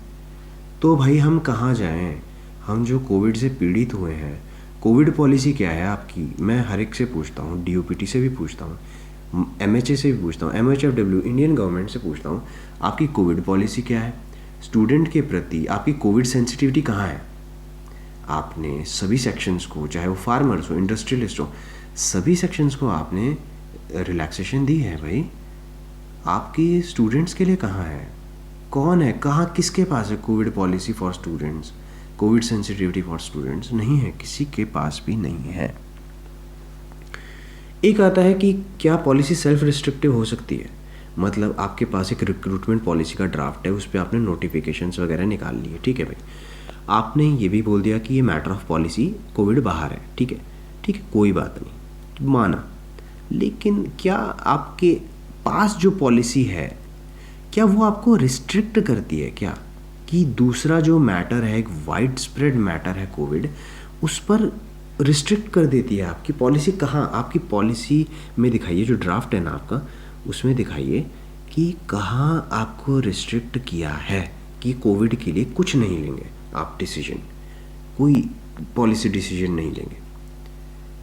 तो भाई हम कहाँ जाएं? हम जो कोविड से पीड़ित हुए हैं, कोविड पॉलिसी क्या है आपकी? मैं हर एक से पूछता हूँ, डीओपीटी से भी पूछता हूँ, एमएचए से भी पूछता हूँ, एमएचएफडब्ल्यू इंडियन गवर्नमेंट से पूछता हूँ, आपकी कोविड पॉलिसी क्या है? स्टूडेंट के प्रति आपकी कोविड सेंसिटिविटी कहाँ है? आपने सभी सेक्शंस को, चाहे वो फार्मर्स हो, इंडस्ट्रियलिस्ट हो, सभी सेक्शंस को आपने रिलैक्सेशन दी है भाई, आपकी स्टूडेंट्स के लिए कहाँ है? कौन है, कहाँ, किसके पास है Covid policy for students, Covid sensitivity for students? नहीं है, किसी के पास भी नहीं है। एक आता है कि क्या पॉलिसी सेल्फ रिस्ट्रिक्टिव हो सकती है, मतलब आपके पास एक रिक्रूटमेंट पॉलिसी का ड्राफ्ट है, उस पर आपने नोटिफिकेशंस वगैरह निकाल लिए, ठीक है भाई, आपने ये भी बोल दिया कि ये मैटर ऑफ पॉलिसी कोविड बाहर है, ठीक है, ठीक है, कोई बात नहीं, माना। लेकिन क्या आपके पास जो पॉलिसी है, क्या वो आपको रिस्ट्रिक्ट करती है क्या, कि दूसरा जो मैटर है, एक वाइड स्प्रेड मैटर है कोविड, उस पर रिस्ट्रिक्ट कर देती है आपकी पॉलिसी? कहाँ आपकी पॉलिसी में दिखाइए, जो ड्राफ्ट है ना आपका, उसमें दिखाइए कि कहाँ आपको रिस्ट्रिक्ट किया है कि कोविड के लिए कुछ नहीं लेंगे आप डिसीजन, कोई पॉलिसी डिसीजन नहीं लेंगे।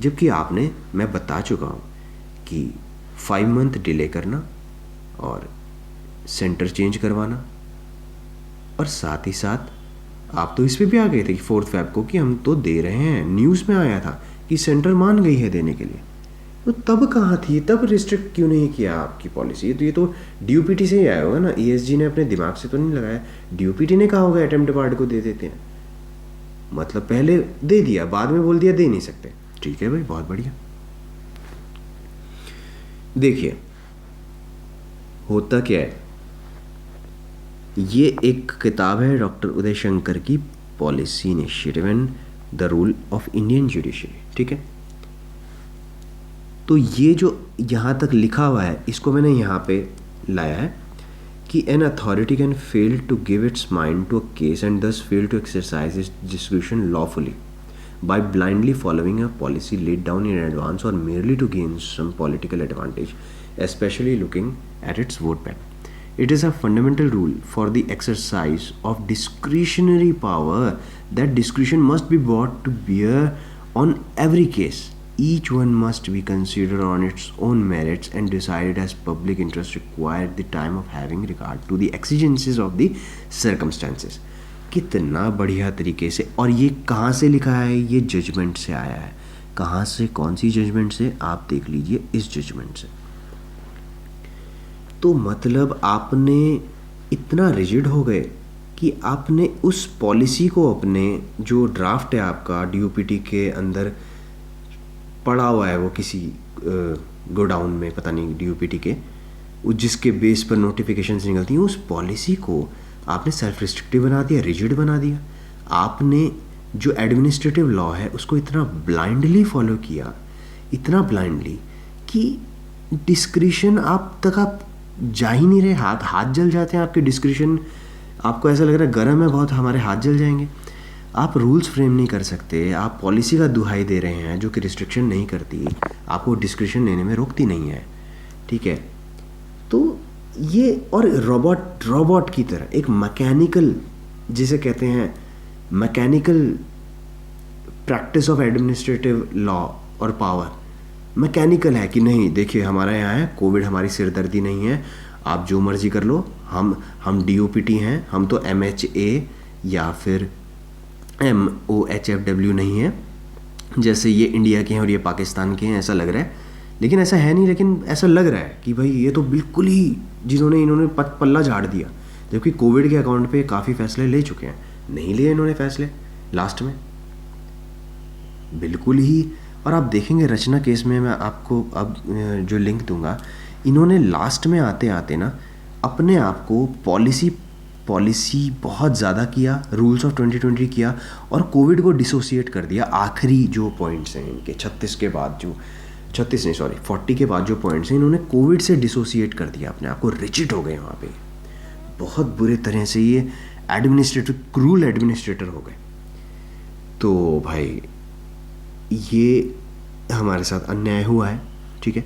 जबकि आपने, मैं बता चुका हूँ कि 5 मंथ डिले करना और सेंटर चेंज करवाना, और साथ ही साथ आप तो इस पे भी आ गए थे कि 4 फ़रवरी को कि हम तो दे रहे हैं, न्यूज़ में आया था कि सेंटर मान गई है देने के लिए। तो तब कहाँ थी, तब रिस्ट्रिक्ट क्यों नहीं किया आपकी पॉलिसी? तो ये तो डीओपीटी से ही आया होगा ना, ईएसजी ने अपने दिमाग से तो नहीं लगाया, डीओपीटी ने कहा होगा अटेम्प्ट पार्ट को दे देते हैं, मतलब पहले दे दिया, बाद में बोल दिया दे नहीं सकते। ठीक है भाई, बहुत बढ़िया। देखिए होता क्या है, ये एक किताब है डॉक्टर उदय शंकर की, policy initiative and the rule of Indian judiciary, ठीक है। तो ये जो यहाँ तक लिखा हुआ है, इसको मैंने यहाँ पे लाया है कि an authority can fail to give its mind to a case and thus fail to exercise its discretion lawfully by blindly following a policy laid down in advance or merely to gain some political advantage, especially looking at its vote bank. It is a fundamental rule for the exercise of discretionary power that discretion must be brought to bear on every case. Each one must be considered on its own merits and decided as public interest required at the time of having regard to the exigencies of the circumstances. कितना बढ़िया तरीके से, और ये कहाँ से लिखा है, ये जजमेंट से आया है। कहाँ से, कौन सी जजमेंट से? आप देख लीजिए, इस जजमेंट से। तो मतलब आपने इतना रिजिड हो गए कि आपने उस पॉलिसी को, अपने जो ड्राफ्ट है आपका डीओपीटी के अंदर पड़ा हुआ है, वो किसी गोडाउन में, पता नहीं डीओपीटी के, जिसके बेस पर नोटिफिकेशंस निकलती हैं, उस पॉलिसी को आपने सेल्फ रिस्ट्रिक्टिव बना दिया, रिजिड बना दिया। आपने जो एडमिनिस्ट्रेटिव लॉ है उसको इतना ब्लाइंडली फॉलो किया, इतना ब्लाइंडली कि डिस्क्रिशन आप तक आप जा ही नहीं रहे, हाथ जल जाते हैं आपके डिस्क्रिशन, आपको ऐसा लग रहा है गर्म है बहुत, हमारे हाथ जल जाएंगे। आप रूल्स फ्रेम नहीं कर सकते, आप पॉलिसी का दुहाई दे रहे हैं जो कि रिस्ट्रिक्शन नहीं करती, आपको डिस्क्रिशन लेने में रोकती नहीं है, ठीक है। तो ये, और रोबोट की तरह एक मैकेनिकल, जिसे कहते हैं mechanical practice of administrative law और पावर, मैकेनिकल है कि नहीं, देखिए हमारा यहाँ है कोविड, हमारी सिरदर्दी नहीं है, आप जो मर्जी कर लो, हम डीओपीटी हैं, हम तो MHA या फिर MOHFW नहीं है, जैसे ये इंडिया के हैं और ये पाकिस्तान के हैं, ऐसा लग रहा है, लेकिन ऐसा है नहीं। लेकिन ऐसा लग रहा है कि भाई ये तो बिल्कुल ही इन्होंने पल्ला झाड़ दिया, जबकि कोविड के अकाउंट पे काफ़ी फैसले ले चुके हैं, नहीं लिए इन्होंने फैसले लास्ट में, बिल्कुल ही। और आप देखेंगे रचना केस में, मैं आपको अब जो लिंक दूंगा, इन्होंने लास्ट में आते आते ना अपने आप को पॉलिसी बहुत ज़्यादा किया, रूल्स ऑफ 2020 किया, और कोविड को डिसोसिएट कर दिया। आखिरी जो पॉइंट्स हैं इनके 36 के बाद, जो 40 के बाद जो पॉइंट्स हैं, इन्होंने कोविड से डिसोसिएट कर दिया अपने आप को, रिजिड हो गए वहाँ पे, बहुत बुरे तरह से ये क्रूल एडमिनिस्ट्रेटर हो गए। तो भाई ये हमारे साथ अन्याय हुआ है, ठीक है।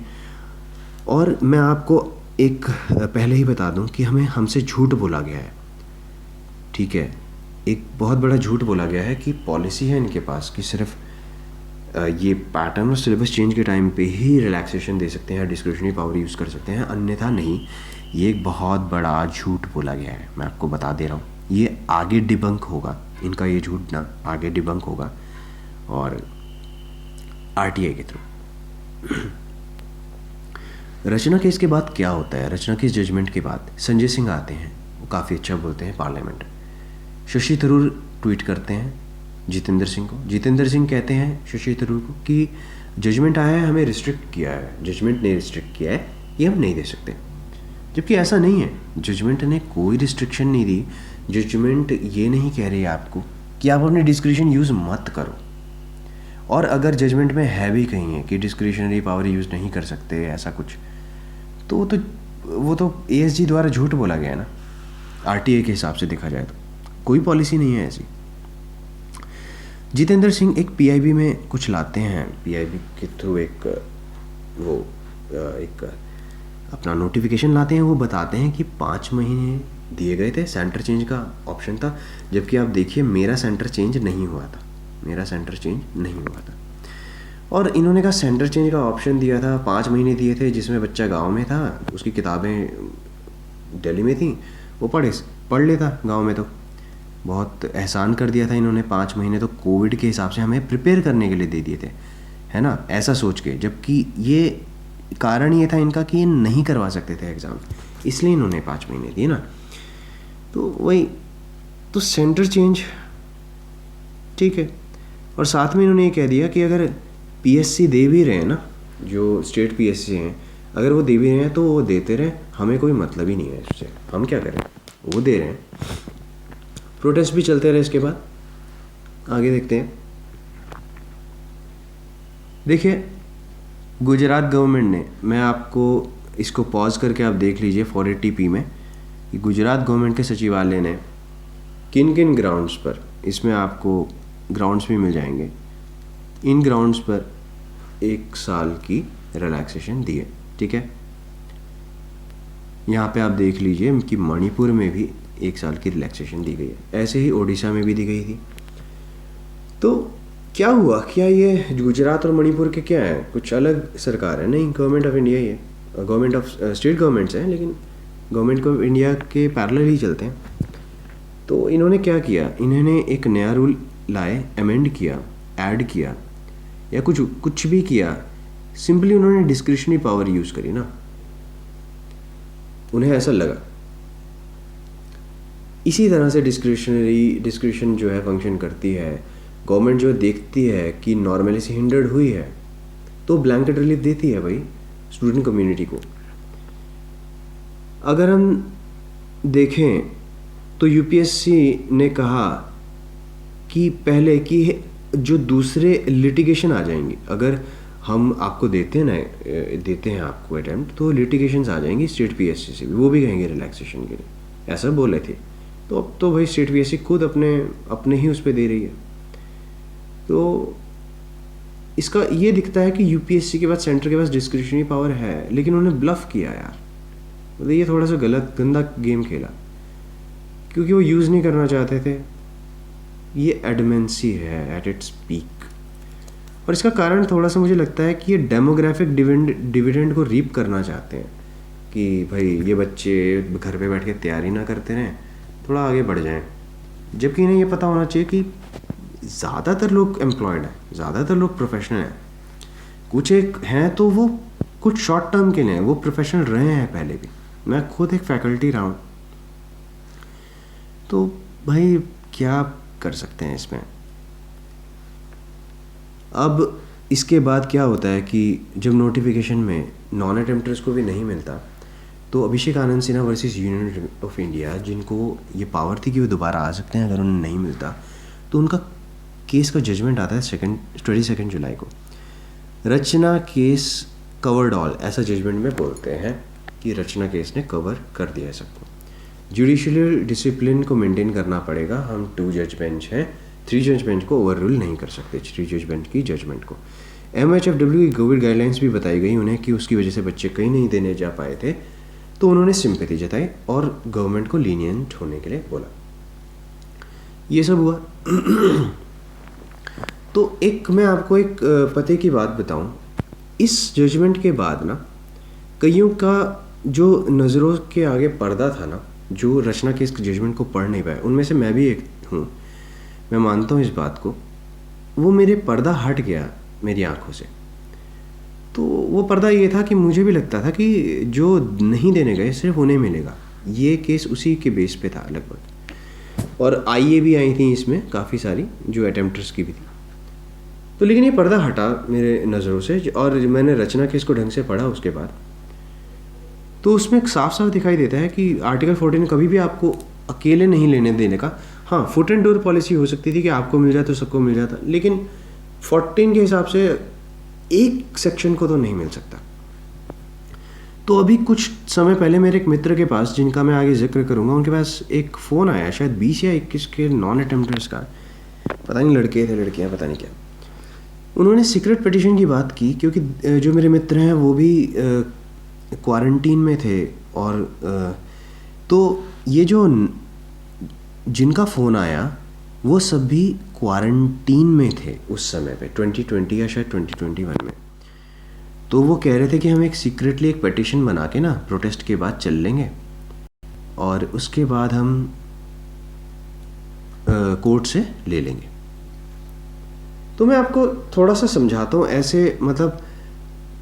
और मैं आपको एक पहले ही बता दूं कि हमसे झूठ बोला गया है, ठीक है, एक बहुत बड़ा झूठ बोला गया है कि पॉलिसी है इनके पास कि सिर्फ ये पैटर्न और सिलेबस चेंज के टाइम पे ही रिलैक्सेशन दे सकते हैं, डिस्क्रिशनरी पावर यूज़ कर सकते हैं, अन्यथा नहीं। ये एक बहुत बड़ा झूठ बोला गया है, मैं आपको बता दे रहा हूँ। ये आगे डिबंक होगा, इनका ये झूठ ना आगे डिबंक होगा, और RTI के थ्रू। रचना केस के बाद क्या होता है? रचना केस जजमेंट के बाद संजय सिंह आते हैं, वो काफ़ी अच्छा बोलते हैं पार्लियामेंट। शशि थरूर ट्वीट करते हैं जितेंद्र सिंह को। जितेंद्र सिंह कहते हैं शशि थरूर को कि जजमेंट आया है, हमें रिस्ट्रिक्ट किया है, जजमेंट ने रिस्ट्रिक्ट किया है, ये हम नहीं दे सकते। जबकि ऐसा नहीं है, जजमेंट ने कोई रिस्ट्रिक्शन नहीं दी। जजमेंट ये नहीं कह रही है आपको कि आप अपनी डिस्क्रिशन यूज़ मत करो। और अगर जजमेंट में है भी कहीं है कि डिस्क्रिशनरी पावर यूज़ नहीं कर सकते ऐसा कुछ, तो वो तो एएसजी द्वारा झूठ बोला गया है ना। आरटीए के हिसाब से देखा जाए तो कोई पॉलिसी नहीं है ऐसी। जितेंद्र सिंह एक पीआईबी में कुछ लाते हैं, पीआईबी के थ्रू एक अपना नोटिफिकेशन लाते हैं। वो बताते हैं कि 5 महीने दिए गए थे, सेंटर चेंज का ऑप्शन था। जबकि आप देखिए मेरा सेंटर चेंज नहीं हुआ था, और इन्होंने कहा सेंटर चेंज का ऑप्शन दिया था, 5 महीने दिए थे, जिसमें बच्चा गांव में था, उसकी किताबें दिल्ली में थी, वो पढ़ लेता गांव में। तो बहुत एहसान कर दिया था इन्होंने, 5 महीने तो कोविड के हिसाब से हमें प्रिपेयर करने के लिए दे दिए थे, है ना, ऐसा सोच के। जबकि ये कारण ये था इनका कि ये नहीं करवा सकते थे एग्ज़ाम, इसलिए इन्होंने 5 महीने दिए ना। तो वही तो सेंटर चेंज ठीक है। और साथ में इन्होंने ये कह दिया कि अगर पीएससी दे भी रहे हैं ना, जो स्टेट पीएससी हैं, अगर वो दे भी रहे हैं तो वो देते रहें, हमें कोई मतलब ही नहीं है इससे, हम क्या करें, वो दे रहे हैं। प्रोटेस्ट भी चलते रहे। इसके बाद आगे देखते हैं। देखिए गुजरात गवर्नमेंट ने, मैं आपको इसको पॉज करके आप देख लीजिए 480p में, कि गुजरात गवर्नमेंट के सचिवालय ने किन किन ग्राउंड्स पर, इसमें आपको ग्राउंड्स भी मिल जाएंगे, इन ग्राउंड्स पर 1 साल की रिलैक्सेशन दी है। ठीक है, यहाँ पे आप देख लीजिए कि मणिपुर में भी 1 साल की रिलैक्सेशन दी गई है, ऐसे ही ओडिशा में भी दी गई थी। तो क्या हुआ, क्या ये गुजरात और मणिपुर के क्या है, कुछ अलग सरकार है? नहीं, गवर्नमेंट ऑफ इंडिया ही है, गवर्नमेंट ऑफ स्टेट गवर्नमेंट्स हैं, लेकिन गवर्नमेंट ऑफ इंडिया के पैरेलल ही चलते हैं। तो इन्होंने क्या किया, इन्होंने एक नया रूल लाए, अमेंड किया, ऐड किया, या कुछ भी किया, सिंपली उन्होंने डिस्क्रिशनरी पावर यूज़ करी ना, उन्हें ऐसा लगा। इसी तरह से डिस्क्रिशन जो है फंक्शन करती है। गवर्नमेंट जो देखती है कि नॉर्मलिटी हिंडर्ड हुई है तो ब्लैंकेट रिलीफ देती है भाई स्टूडेंट कम्युनिटी को। अगर हम देखें तो यूपीएससी ने कहा कि पहले कि जो दूसरे लिटिगेशन आ जाएंगे, अगर हम आपको देते हैं आपको अटेम्प्ट, तो लिटिगेशंस आ जाएंगी स्टेट पीएससी से भी, वो भी कहेंगे रिलैक्सेशन के लिए, ऐसा बोले थे। तो अब तो भाई स्टेट पीएससी खुद अपने ही उस पर दे रही है। तो इसका ये दिखता है कि यूपीएससी के पास, सेंटर के पास डिस्क्रिशनरी पावर है, लेकिन उन्होंने ब्लफ किया यार, मतलब ये थोड़ा सा गंदा गेम खेला, क्योंकि वो यूज़ नहीं करना चाहते थे। ये एडमेंसी है एट इट्स पीक, और इसका कारण थोड़ा सा मुझे लगता है कि ये डेमोग्राफिक डिविडेंड को रीप करना चाहते हैं कि भाई ये बच्चे घर पे बैठ के तैयारी ना करते रहें, थोड़ा आगे बढ़ जाएं। जबकि इन्हें ये पता होना चाहिए कि ज़्यादातर लोग एम्प्लॉयड हैं, ज़्यादातर लोग प्रोफेशनल हैं, कुछ एक हैं तो वो कुछ शॉर्ट टर्म के लिए हैं, वो प्रोफेशनल रहे हैं पहले भी। मैं खुद एक फैकल्टी रहा हूँ, तो भाई क्या कर सकते हैं इसमें। अब इसके बाद क्या होता है कि जब नोटिफिकेशन में नॉन अटेम्प्टर्स को भी नहीं मिलता, तो Abhishek Anand Sinha versus Union of India, जिनको ये पावर थी कि वो दोबारा आ सकते हैं अगर उन्हें नहीं मिलता, तो उनका केस का जजमेंट आता है 22 जुलाई को। रचना केस कवर्ड ऑल, ऐसा जजमेंट में बोलते हैं कि रचना केस ने कवर कर दिया है सबको। जुडिशियल डिसिप्लिन को मेंटेन करना पड़ेगा, हम 2 जज बेंच हैं, 3 जज बेंच को ओवर रूल नहीं कर सकते, 3 जज बेंच की जजमेंट को। MHFW की कोविड गाइडलाइंस भी बताई गई उन्हें कि उसकी वजह से बच्चे कहीं नहीं देने जा पाए थे, तो उन्होंने सिंपैथी जताई और गवर्नमेंट को लीनियंट होने के लिए बोला। ये सब हुआ। तो मैं आपको एक पते की बात बताऊं, इस जजमेंट के बाद ना कईयों का जो नज़रों के आगे पर्दा था ना, जो रचना के इस जजमेंट को पढ़ नहीं पाए, उनमें से मैं भी एक हूँ, मैं मानता हूँ इस बात को, वो मेरे पर्दा हट गया मेरी आंखों से। तो वो पर्दा ये था कि मुझे भी लगता था कि जो नहीं देने गए सिर्फ उन्हें मिलेगा। ये केस उसी के बेस पे था लगभग। और आईए भी आई थी इसमें काफ़ी सारी, जो अटेम्प्टर्स की भी थी। तो लेकिन ये पर्दा हटा मेरे नज़रों से, और मैंने रचना केस को ढंग से पढ़ा उसके बाद, तो उसमें साफ साफ दिखाई देता है कि आर्टिकल 14 कभी भी आपको अकेले नहीं लेने देने का। हाँ, फुट एंड डोर पॉलिसी हो सकती थी कि आपको मिल जाए तो सबको मिल जाता, लेकिन 14 के हिसाब से एक सेक्शन को तो नहीं मिल सकता। तो अभी कुछ समय पहले मेरे एक मित्र के पास, जिनका मैं आगे जिक्र करूंगा, उनके पास एक फ़ोन आया, शायद 20 या 21 के नॉन अटेम्प्टर्स का, पता नहीं लड़के थे लड़कियां, पता नहीं क्या। उन्होंने सीक्रेट पिटीशन की बात की, क्योंकि जो मेरे मित्र हैं वो भी क्वारंटीन में थे। और तो ये जो जिनका फ़ोन आया वो सभी क्वारंटीन में थे उस समय पे, 2020 या शायद 2021 में। तो वो कह रहे थे कि हम एक सीक्रेटली एक पिटीशन बना के ना प्रोटेस्ट के बाद चल लेंगे, और उसके बाद हम कोर्ट से ले लेंगे। तो मैं आपको थोड़ा सा समझाता हूँ ऐसे, मतलब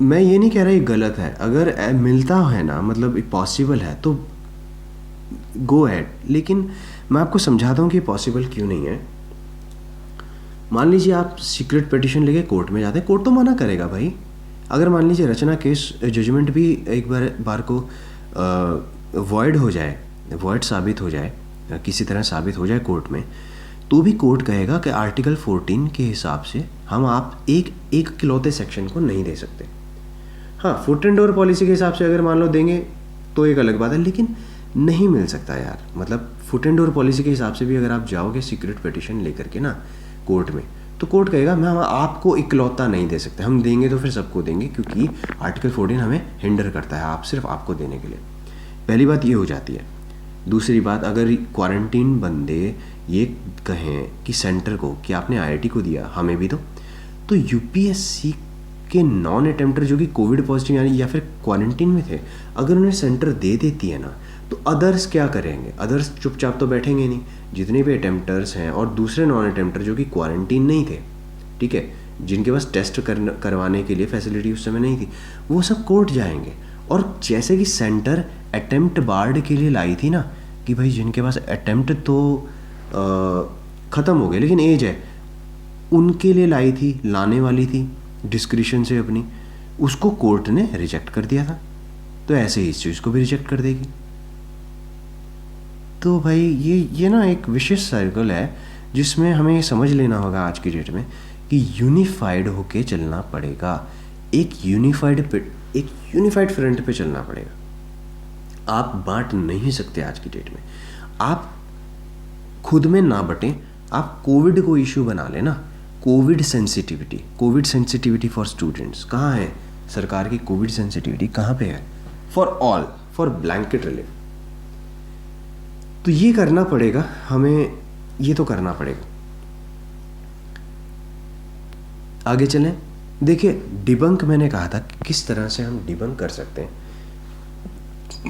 मैं ये नहीं कह रहा ये गलत है, अगर मिलता है ना, मतलब पॉसिबल है तो गो एड, लेकिन मैं आपको समझाता हूँ कि पॉसिबल क्यों नहीं है। मान लीजिए आप सीक्रेट पिटीशन लेके कोर्ट में जाते हैं, कोर्ट तो मना करेगा भाई। अगर मान लीजिए रचना केस जजमेंट भी एक बार को वॉइड हो जाए, वॉइड साबित हो जाए, किसी तरह साबित हो जाए कोर्ट में, तो भी कोर्ट कहेगा कि आर्टिकल 14 के हिसाब से हम आप एक इकलौते सेक्शन को नहीं दे सकते। हाँ, फुट एंड डोर पॉलिसी के हिसाब से अगर मान लो देंगे तो एक अलग बात है, लेकिन नहीं मिल सकता यार। मतलब फुट एंड डोर पॉलिसी के हिसाब से भी अगर आप जाओगे सीक्रेट पिटीशन लेकर के ना कोर्ट में, तो कोर्ट कहेगा मैं आपको इकलौता नहीं दे सकते, हम देंगे तो फिर सबको देंगे, क्योंकि आर्टिकल 14 हमें हिंडर करता है आप सिर्फ आपको देने के लिए। पहली बात ये हो जाती है। दूसरी बात, अगर क्वारंटीन बंदे ये कहें कि सेंटर को कि आपने आईआईटी को दिया, हमें भी दो, तो यूपीएससी के नॉन अटेम्प्टर जो कि कोविड पॉजिटिव यानी या फिर क्वारंटीन में थे, अगर उन्हें सेंटर दे देती है ना, तो अदर्स क्या करेंगे? अदर्स चुपचाप तो बैठेंगे नहीं। जितने भी अटेम्प्टर्स हैं और दूसरे नॉन अटेम्प्टर जो कि क्वारंटीन नहीं थे, ठीक है, जिनके पास टेस्ट करवाने के लिए फैसिलिटी उस समय नहीं थी, वो सब कोर्ट जाएंगे। और जैसे कि सेंटर अटेम्प्ट बार्ड के लिए लाई थी ना, कि भाई जिनके पास अटेम्प्ट तो ख़त्म हो गए लेकिन एज है, उनके लिए लाई थी, लाने वाली थी डिस्क्रिशन से अपनी, उसको कोर्ट ने रिजेक्ट कर दिया था। तो ऐसे ही इस चीज़ को भी रिजेक्ट कर देगी। तो भाई ये ना एक विशेष सर्कल है जिसमें हमें ये समझ लेना होगा आज की डेट में कि यूनिफाइड होके चलना पड़ेगा। एक यूनिफाइड फ्रंट पे चलना पड़ेगा। आप बांट नहीं सकते आज की डेट में। आप खुद में ना बटें, आप कोविड को इशू बना लेना। कोविड सेंसिटिविटी फॉर स्टूडेंट्स कहाँ है? सरकार की कोविड सेंसिटिविटी कहाँ पे है? For all, for blanket relief. तो ये करना पड़ेगा हमें, ये तो करना पड़ेगा। आगे चलें। देखिए, डिबंक मैंने कहा था किस तरह से हम डिबंक कर सकते हैं।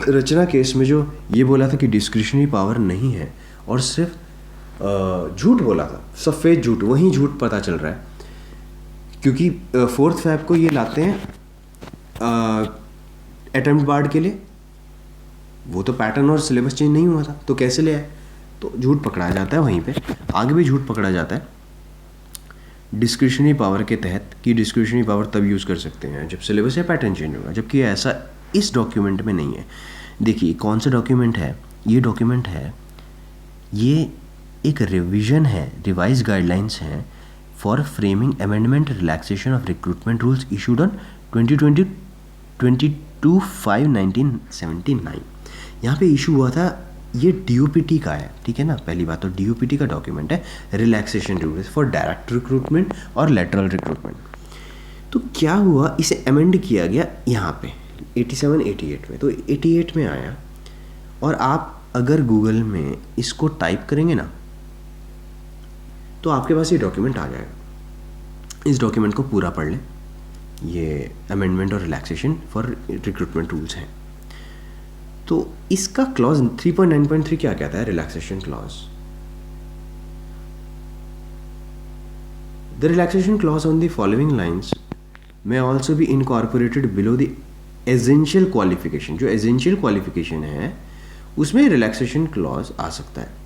रचना केस में जो ये बोला था कि डिस्क्रिशनरी पावर नहीं है और सिर्फ झूठ बोला था, सफ़ेद झूठ, वही झूठ पता चल रहा है, क्योंकि 4 फरवरी को ये लाते हैं अटेम्प्ट बार्ड के लिए। वो तो पैटर्न और सिलेबस चेंज नहीं हुआ था, तो कैसे ले आए? तो झूठ पकड़ा जाता है वहीं पे। आगे भी झूठ पकड़ा जाता है डिस्क्रिशनरी पावर के तहत, कि डिस्क्रिशनरी पावर तब यूज़ कर सकते हैं जब सिलेबस या पैटर्न चेंज होगा, जबकि ऐसा इस डॉक्यूमेंट में नहीं है। देखिए कौन सा डॉक्यूमेंट है ये? डॉक्यूमेंट है, ये एक रिवीजन है, रिवाइज गाइडलाइंस हैं for framing amendment relaxation of recruitment rules issued on 22/5/1979। यहाँ पे इशू हुआ था, ये डीओपीटी का है, ठीक है ना। पहली बात तो डीओपीटी का डॉक्यूमेंट है, relaxation rules for direct recruitment और लेटरल रिक्रूटमेंट। तो क्या हुआ, इसे अमेंड किया गया यहाँ पे 87-88 में। तो 88 में आया, और आप अगर गूगल में इसको टाइप करेंगे ना तो आपके पास ये डॉक्यूमेंट आ जाएगा। इस डॉक्यूमेंट को पूरा पढ़ लें। ये अमेंडमेंट और रिलैक्सेशन फॉर रिक्रूटमेंट रूल्स हैं। तो इसका क्लॉज 3.9.3 क्या कहता है? Relaxation clause. The relaxation clause on the following lines may also be incorporated below the essential qualification. जो essential qualification है उसमें relaxation clause आ सकता है.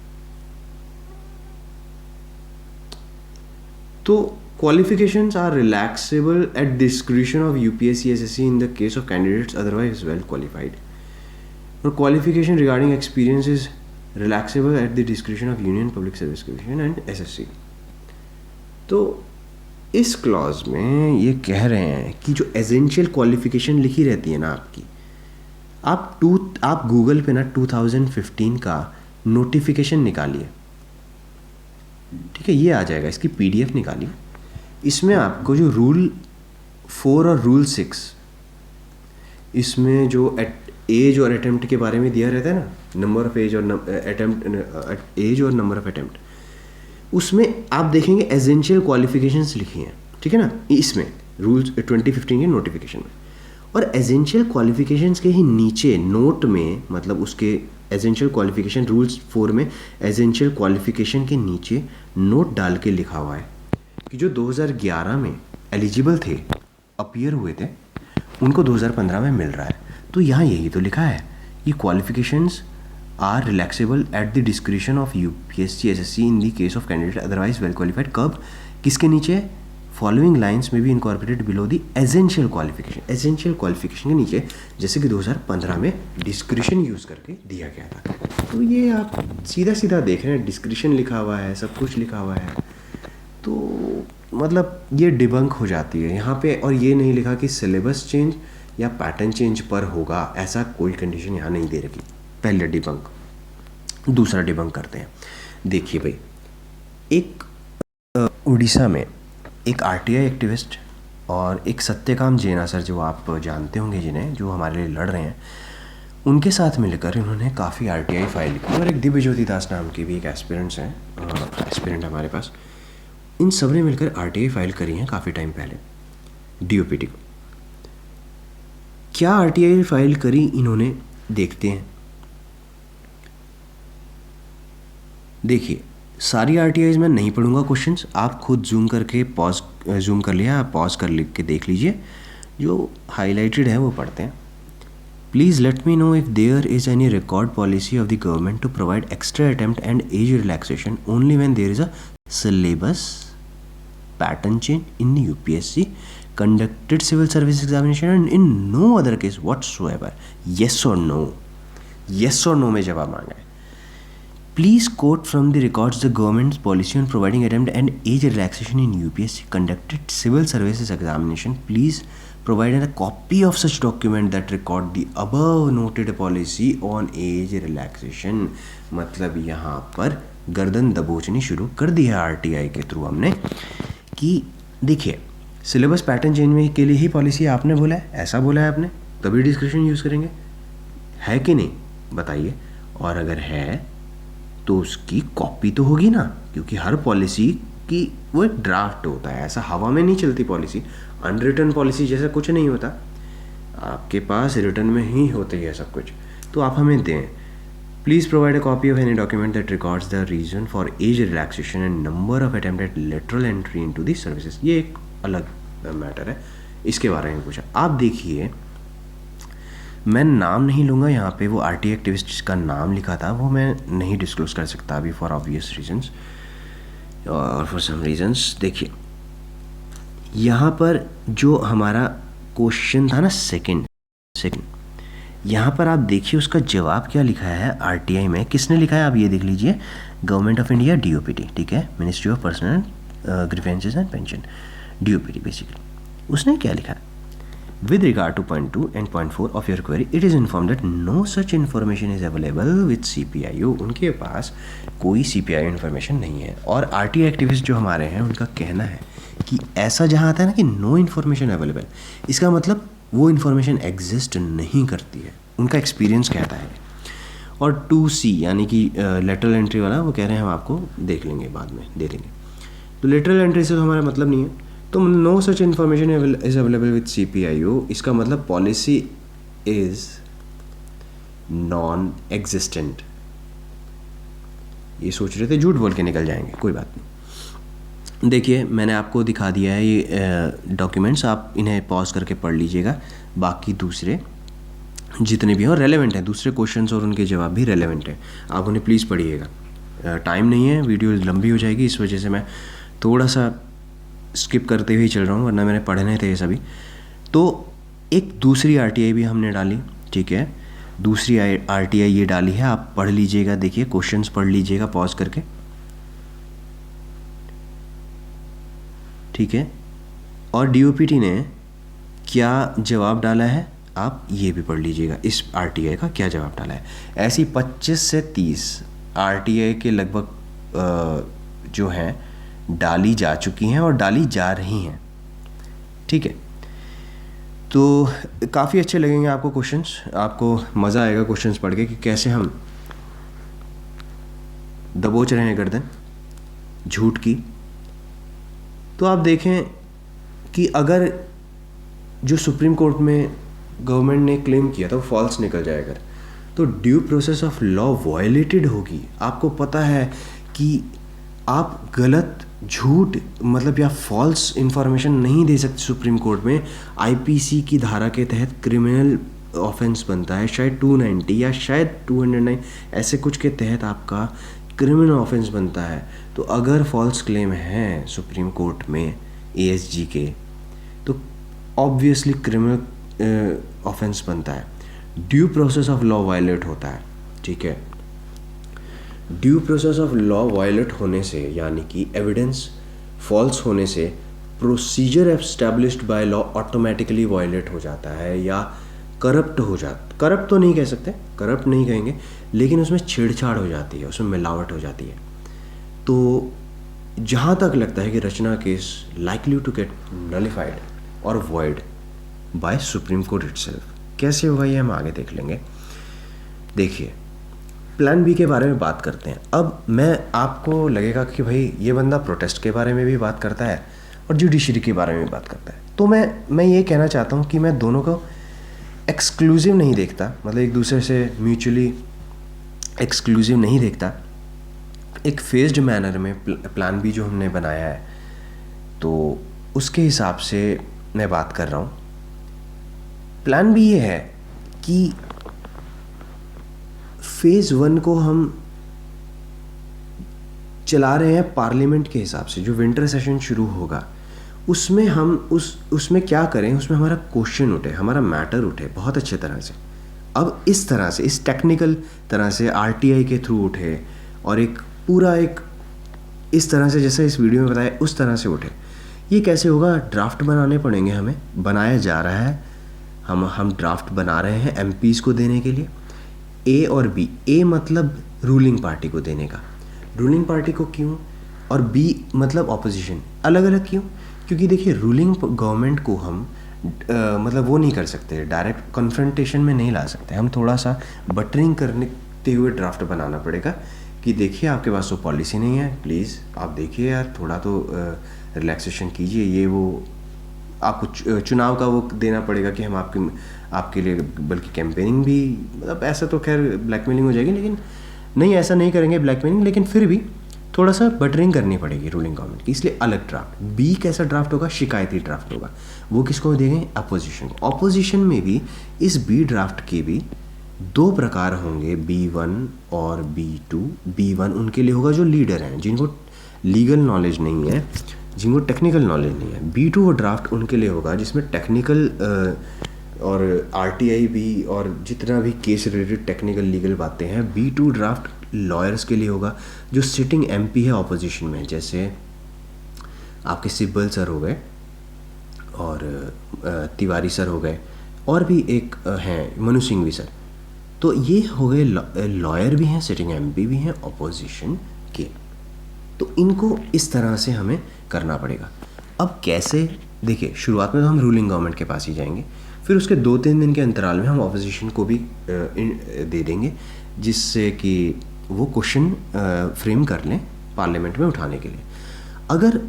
तो qualifications are relaxable at discretion of UPSC SSC in the case of candidates otherwise well qualified. और qualification regarding experience is relaxable at the discretion of Union Public Service Commission and SSC. तो इस clause में ये कह रहे हैं कि जो एसेंशियल क्वालिफिकेशन लिखी रहती है ना आपकी, आप गूगल पे ना 2015 का नोटिफिकेशन निकालिए, ठीक है, ये आ जाएगा, इसकी PDF निकालिए. इसमें आपको जो रूल 4 और रूल 6, इसमें जो एज और अटेम्प्ट के बारे में दिया रहता है ना, नंबर ऑफ एज और अटेम्प्ट, एज और नंबर ऑफ अटेम्प्ट, उसमें आप देखेंगे एसेंशियल क्वालिफिकेशंस लिखी हैं, ठीक है ना, इसमें रूल्स 2015 के नोटिफिकेशन में. और एसेंशियल क्वालिफिकेशंस के ही नीचे नोट में, मतलब उसके एसेंशियल क्वालिफिकेशन रूल्स 4 में एसेंशियल क्वालिफिकेशन के नीचे नोट डाल के लिखा हुआ है कि जो 2011 में एलिजिबल थे, अपीयर हुए थे, उनको 2015 में मिल रहा है. तो यहाँ यही तो लिखा है, ये qualifications are relaxable at the discretion of UPSC SSC in the case of candidate otherwise well qualified. कब, किसके नीचे, फॉलोइंग लाइन्स में भी incorporated below the essential qualification. Essential qualification के नीचे, जैसे कि 2015 में डिस्क्रिशन यूज़ करके दिया गया था. तो ये आप सीधा सीधा देख रहे हैं, डिस्क्रिशन लिखा हुआ है, सब कुछ लिखा हुआ है, तो मतलब ये डिबंक हो जाती है यहाँ पे. और ये नहीं लिखा कि सिलेबस चेंज या पैटर्न चेंज पर होगा, ऐसा कोई कंडीशन यहाँ नहीं दे रखी. पहले डिबंक. दूसरा डिबंक करते हैं. देखिए भाई, एक उड़ीसा में एक RTI एक्टिविस्ट और एक सत्यकाम जैना सर, जो आप जानते होंगे जिन्हें, जो हमारे लिए लड़ रहे हैं, उनके साथ मिलकर इन्होंने काफ़ी RTI फाइल की. और एक दिव्य ज्योति दास नाम के भी एक एस्पिरेंट्स हैं, एस्पिरेंट हमारे पास. इन सब ने मिलकर RTI फाइल करी है काफ़ी टाइम पहले DOPT को. क्या RTI फाइल करी इन्होंने, देखते हैं. देखिए, सारी RTIs मैं नहीं पढ़ूंगा क्वेश्चंस, आप खुद जूम करके जूम कर लिया, आप पॉज कर लिख के देख लीजिए, जो हाईलाइटेड है वो पढ़ते हैं. Please let me know if there is any record policy of the government to provide extra attempt and age relaxation only when there is a syllabus pattern change in UPSC conducted civil service examination and in no other case whatsoever. Yes or no? Yes or no में जवाब मांगा है. Please quote from the records the government's policy on providing attempt and age relaxation in UPSC conducted civil services examination. Please provide a copy of such document that record the above noted policy on age relaxation. मतलब यहाँ पर गर्दन दबोचनी शुरू कर दी है RTI के through हमने कि देखिए, सिलेबस पैटर्न चेंज में के लिए ही पॉलिसी आपने बोला है, ऐसा बोला है आपने, तभी डिस्क्रिप्शन यूज़ करेंगे, है कि नहीं बताइए. और अगर है तो उसकी कॉपी तो होगी ना, क्योंकि हर पॉलिसी की वो एक ड्राफ्ट होता है, ऐसा हवा में नहीं चलती पॉलिसी. अनरिटन पॉलिसी जैसा कुछ नहीं होता, आपके पास रिटर्न में ही होती है सब कुछ. तो आप हमें दें. Please provide a copy of any document that records the reason for age relaxation and number of attempted lateral entry into the services. ये एक अलग मैटर है, इसके बारे में पूछा. आप देखिए, मैं नाम नहीं लूँगा यहाँ पे, वो RTI एक्टिविस्ट जिसका नाम लिखा था वो मैं नहीं डिस्क्लोज कर सकता अभी फॉर ऑब्वियस रीजंस और फॉर सम रीजंस. देखिए, यहाँ पर जो हमारा क्वेश्चन था ना, सेकंड, यहाँ पर आप देखिए उसका जवाब क्या लिखा है RTI में. किसने लिखा है आप ये देख लीजिए, गवर्नमेंट ऑफ इंडिया DOPT, ठीक है, ministry of personal grievances and pension, DOPT basically. उसने क्या लिखा है, with regard to point 2 and point 4 of your query, it is informed that no such information is available with CPIO. उनके पास कोई CPIO information नहीं है. और RTI एक्टिविस्ट जो हमारे हैं उनका कहना है कि ऐसा जहाँ आता है ना कि नो इन्फॉर्मेशन अवेलेबल, इसका मतलब वो इन्फॉर्मेशन एग्जिस्ट नहीं करती है, उनका एक्सपीरियंस कहता है. और 2C यानी कि लेटरल एंट्री वाला, वो कह रहे हैं हम आपको देख लेंगे, बाद में दे देंगे. तो लेटरल एंट्री से तो हमारा मतलब नहीं है. तो no such information is available with CPIO, इसका मतलब पॉलिसी इज नॉन एग्जिस्टेंट. ये सोच रहे थे झूठ बोल के निकल जाएंगे, कोई बात नहीं. देखिए मैंने आपको दिखा दिया है ये डॉक्यूमेंट्स, आप इन्हें पॉज करके पढ़ लीजिएगा। बाकी दूसरे जितने भी हैं रेलेवेंट हैं, दूसरे क्वेश्चंस और उनके जवाब भी रेलेवेंट हैं, आप उन्हें प्लीज़ पढ़िएगा। टाइम नहीं है, वीडियो लंबी हो जाएगी, इस वजह से मैं थोड़ा सा स्किप करते हुए चल रहा हूँ, वरना मैंने पढ़ने थे ये सभी। तो एक दूसरी आरटीआई भी हमने डाली, ठीक है, दूसरी आरटीआई ये डाली है, आप पढ़ लीजिएगा, देखिए क्वेश्चंस पढ़ लीजिएगा पॉज करके, ठीक है। और डीओपीटी ने क्या जवाब डाला है आप ये भी पढ़ लीजिएगा, इस आरटीआई का क्या जवाब डाला है। ऐसी 25 से 30 आरटीआई के लगभग जो हैं डाली जा चुकी हैं और डाली जा रही हैं, ठीक है। तो काफ़ी अच्छे लगेंगे आपको क्वेश्चंस, आपको मज़ा आएगा क्वेश्चंस पढ़ के कि कैसे हम दबोच रहे हैं गर्दन झूठ की। तो आप देखें कि अगर जो सुप्रीम कोर्ट में गवर्नमेंट ने क्लेम किया था वो फॉल्स निकल जाएगा, तो due process of law violated होगी। आपको पता है कि आप गलत झूठ मतलब या फॉल्स इंफॉर्मेशन नहीं दे सकते सुप्रीम कोर्ट में। आईपीसी की धारा के तहत क्रिमिनल ऑफेंस बनता है, शायद 290 या शायद 209 ऐसे कुछ के तहत आपका क्रिमिनल ऑफेंस बनता है। तो अगर फॉल्स क्लेम है सुप्रीम कोर्ट में एएसजी के, तो ऑब्वियसली क्रिमिनल ऑफेंस बनता है, due process of law violate होता है, ठीक है। Due process of law violate होने से यानी कि एविडेंस फॉल्स होने से procedure established by law automatically violate हो जाता है या करप्ट हो जाता, करप्ट तो नहीं कह सकते, करप्ट नहीं कहेंगे, लेकिन उसमें छेड़छाड़ हो जाती है, उसमें मिलावट हो जाती है। तो जहाँ तक लगता है कि Rachna case likely to get nullified और void by Supreme Court itself. कैसे होगा ये हम आगे देख लेंगे। देखिए प्लान बी के बारे में बात करते हैं। अब मैं आपको लगेगा कि भाई ये बंदा प्रोटेस्ट के बारे में भी बात करता है और जुडिशरी के बारे में भी बात करता है, तो मैं ये कहना चाहता हूँ कि मैं दोनों को एक्सक्लूसिव नहीं देखता, मतलब एक दूसरे से म्यूचुअली एक्सक्लूसिव नहीं देखता। एक फेज्ड मैनर में प्लान बी जो हमने बनाया है तो उसके हिसाब से मैं बात कर रहा हूँ। प्लान बी ये है कि फेज़ 1 को हम चला रहे हैं पार्लियामेंट के हिसाब से, जो विंटर सेशन शुरू होगा उसमें हम उसमें क्या करें, उसमें हमारा क्वेश्चन उठे, हमारा मैटर उठे बहुत अच्छे तरह से। अब इस तरह से, इस टेक्निकल तरह से आरटीआई के थ्रू उठे और एक पूरा एक इस तरह से जैसे इस वीडियो में बताया उस तरह से उठे। ये कैसे होगा, ड्राफ्ट बनाने पड़ेंगे, हमें बनाया जा रहा है, हम ड्राफ्ट बना रहे हैं एमपीज़ को देने के लिए, ए और बी। ए मतलब रूलिंग पार्टी को देने का, रूलिंग पार्टी को क्यों, और बी मतलब ऑपोजिशन। अलग अलग क्यों, क्योंकि देखिए रूलिंग गवर्नमेंट को हम मतलब वो नहीं कर सकते, डायरेक्ट कन्फ्रंटेशन में नहीं ला सकते, हम थोड़ा सा बटरिंग करते हुए ड्राफ्ट बनाना पड़ेगा कि देखिए आपके पास तो पॉलिसी नहीं है, प्लीज़ आप देखिए यार थोड़ा तो रिलैक्सेशन कीजिए, ये वो आपको चुनाव का वो देना पड़ेगा कि हम आपके लिए, बल्कि कैंपेनिंग भी, मतलब ऐसा तो खैर ब्लैकमेलिंग हो जाएगी, लेकिन नहीं ऐसा नहीं करेंगे ब्लैकमेलिंग, लेकिन फिर भी थोड़ा सा बटरिंग करनी पड़ेगी रूलिंग गवर्नमेंट की, इसलिए अलग ड्राफ्ट। बी कैसा ड्राफ्ट होगा, शिकायती ड्राफ्ट होगा, वो किसको देंगे, अपोजिशन को। अपोजिशन में भी इस बी ड्राफ्ट के भी दो प्रकार होंगे, B1 और B2। B1 उनके लिए होगा जो लीडर हैं, जिनको लीगल नॉलेज नहीं है, जिनको टेक्निकल नॉलेज नहीं है। B2 वो ड्राफ्ट उनके लिए होगा जिसमें टेक्निकल और आरटीआई भी और जितना भी केस रिलेटेड टेक्निकल लीगल बातें हैं। B2 ड्राफ्ट लॉयर्स के लिए होगा जो सिटिंग एमपी है ऑपोजिशन में, जैसे आपके सिब्बल सर हो गए और तिवारी सर हो गए, और भी एक हैं मनु सिंघवी सर। तो ये हो गए लॉयर भी हैं, सिटिंग एमपी भी हैं ऑपोजिशन के। तो इनको इस तरह से हमें करना पड़ेगा। अब कैसे, देखिए शुरुआत में तो हम रूलिंग गवर्नमेंट के पास ही जाएंगे, फिर उसके 2-3 दिन के अंतराल में हम ऑपोजिशन को भी दे देंगे, जिससे कि वो क्वेश्चन फ्रेम कर लें पार्लियामेंट में उठाने के लिए। अगर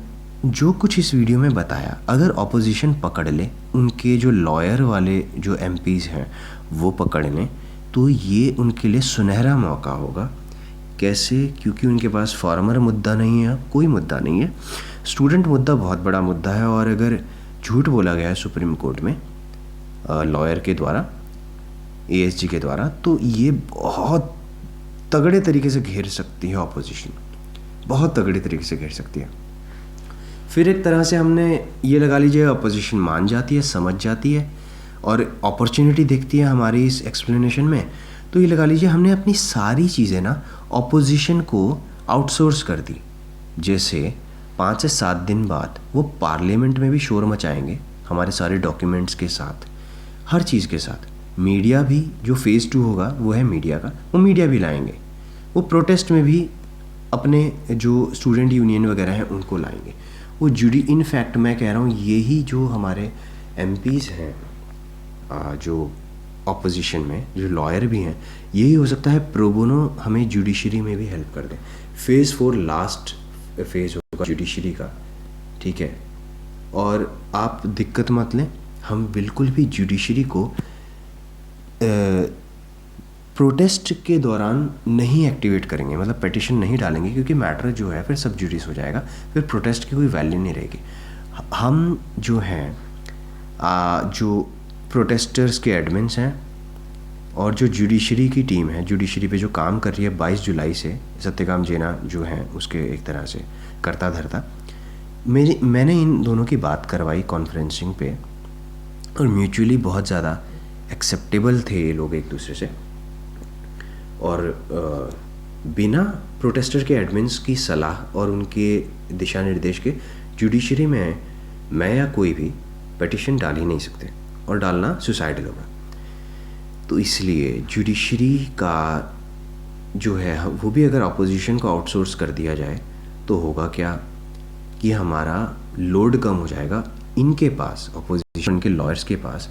जो कुछ इस वीडियो में बताया अगर ऑपोजिशन पकड़ ले, उनके जो लॉयर वाले जो एमपीज़ हैं वो पकड़ लें, तो ये उनके लिए सुनहरा मौका होगा। कैसे, क्योंकि उनके पास फार्मर मुद्दा नहीं है, कोई मुद्दा नहीं है, स्टूडेंट मुद्दा बहुत बड़ा मुद्दा है, और अगर झूठ बोला गया है सुप्रीम कोर्ट में लॉयर के द्वारा, एएसजी के द्वारा, तो ये बहुत तगड़े तरीके से घेर सकती है ऑपोजिशन, बहुत तगड़े तरीके से घेर सकती है। फिर एक तरह से हमने ये लगा लीजिए अपोजिशन मान जाती है, समझ जाती है और अपॉर्चुनिटी देखती है हमारी इस एक्सप्लेनेशन में, तो ये लगा लीजिए हमने अपनी सारी चीज़ें ना अपोजिशन को आउटसोर्स कर दी। जैसे 5 से 7 दिन बाद वो पार्लियामेंट में भी शोर मचाएंगे हमारे सारे डॉक्यूमेंट्स के साथ, हर चीज़ के साथ। मीडिया भी, जो फेज़ 2 होगा वो है मीडिया का, वो मीडिया भी लाएंगे। वो प्रोटेस्ट में भी अपने जो स्टूडेंट यूनियन वगैरह हैं उनको लाएंगे। वो इनफैक्ट मैं कह रहा हूँ यही जो हमारे एमपीज़ हैं जो ऑपोजिशन में, जो लॉयर भी हैं, यही हो सकता है प्रो बोनो हमें जुडिशरी में भी हेल्प कर दें। फेज़ 4 लास्ट फेज़ होगा जुडिशरी का, ठीक है। और आप दिक्कत मत लें, हम बिल्कुल भी जुडिशरी को प्रोटेस्ट के दौरान नहीं एक्टिवेट करेंगे, मतलब पिटिशन नहीं डालेंगे, क्योंकि मैटर जो है फिर सब जुडिस हो जाएगा, फिर प्रोटेस्ट की कोई वैल्यू नहीं रहेगी। हम जो हैं जो प्रोटेस्टर्स के एडमिन्स हैं और जो जुडिशरी की टीम है, जुडिशरी पे जो काम कर रही है 22 जुलाई से, सत्यकाम जेना जो हैं उसके एक तरह से करता धरता, मैंने इन दोनों की बात करवाई कॉन्फ्रेंसिंग पे, और म्यूचुअली बहुत ज़्यादा एक्सेप्टेबल थे ये लोग एक दूसरे से। और बिना प्रोटेस्टर के एडमिन्स की सलाह और उनके दिशा निर्देश के जुडिशरी में मैं या कोई भी पिटिशन डाल ही नहीं सकते, और डालना सुसाइडल होगा। तो इसलिए जुडिशरी का जो है वो भी अगर अपोजिशन को आउटसोर्स कर दिया जाए तो होगा क्या कि हमारा लोड कम हो जाएगा। इनके पास, अपोजिशन के लॉयर्स के पास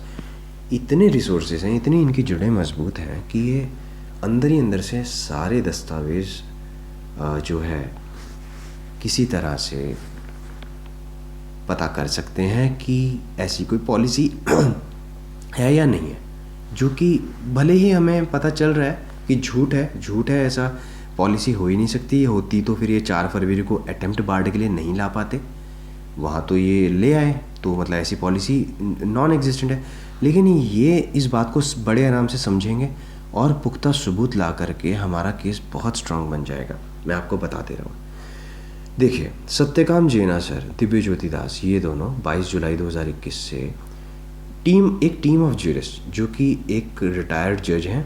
इतने रिसोर्सेज हैं, इतनी इनकी जड़ें मजबूत हैं कि ये अंदर ही अंदर से सारे दस्तावेज़ जो है किसी तरह से पता कर सकते हैं कि ऐसी कोई पॉलिसी है या नहीं है, जो कि भले ही हमें पता चल रहा है कि झूठ है, ऐसा पॉलिसी हो ही नहीं सकती। होती तो फिर ये 4 फरवरी को अटेम्प्ट बार्ड के लिए नहीं ला पाते, वहाँ तो ये ले आए, तो मतलब ऐसी पॉलिसी नॉन एग्जिस्टेंट है। लेकिन ये इस बात को बड़े आराम से समझेंगे और पुख्ता सबूत ला करके हमारा केस बहुत स्ट्रांग बन जाएगा। मैं आपको बता दे रहा हूँ। देखिए, सत्यकाम जेना सर, दिव्य ज्योति दास, ये दोनों 22 जुलाई 2021 से एक टीम ऑफ जूरिस्ट, जो कि एक रिटायर्ड जज हैं,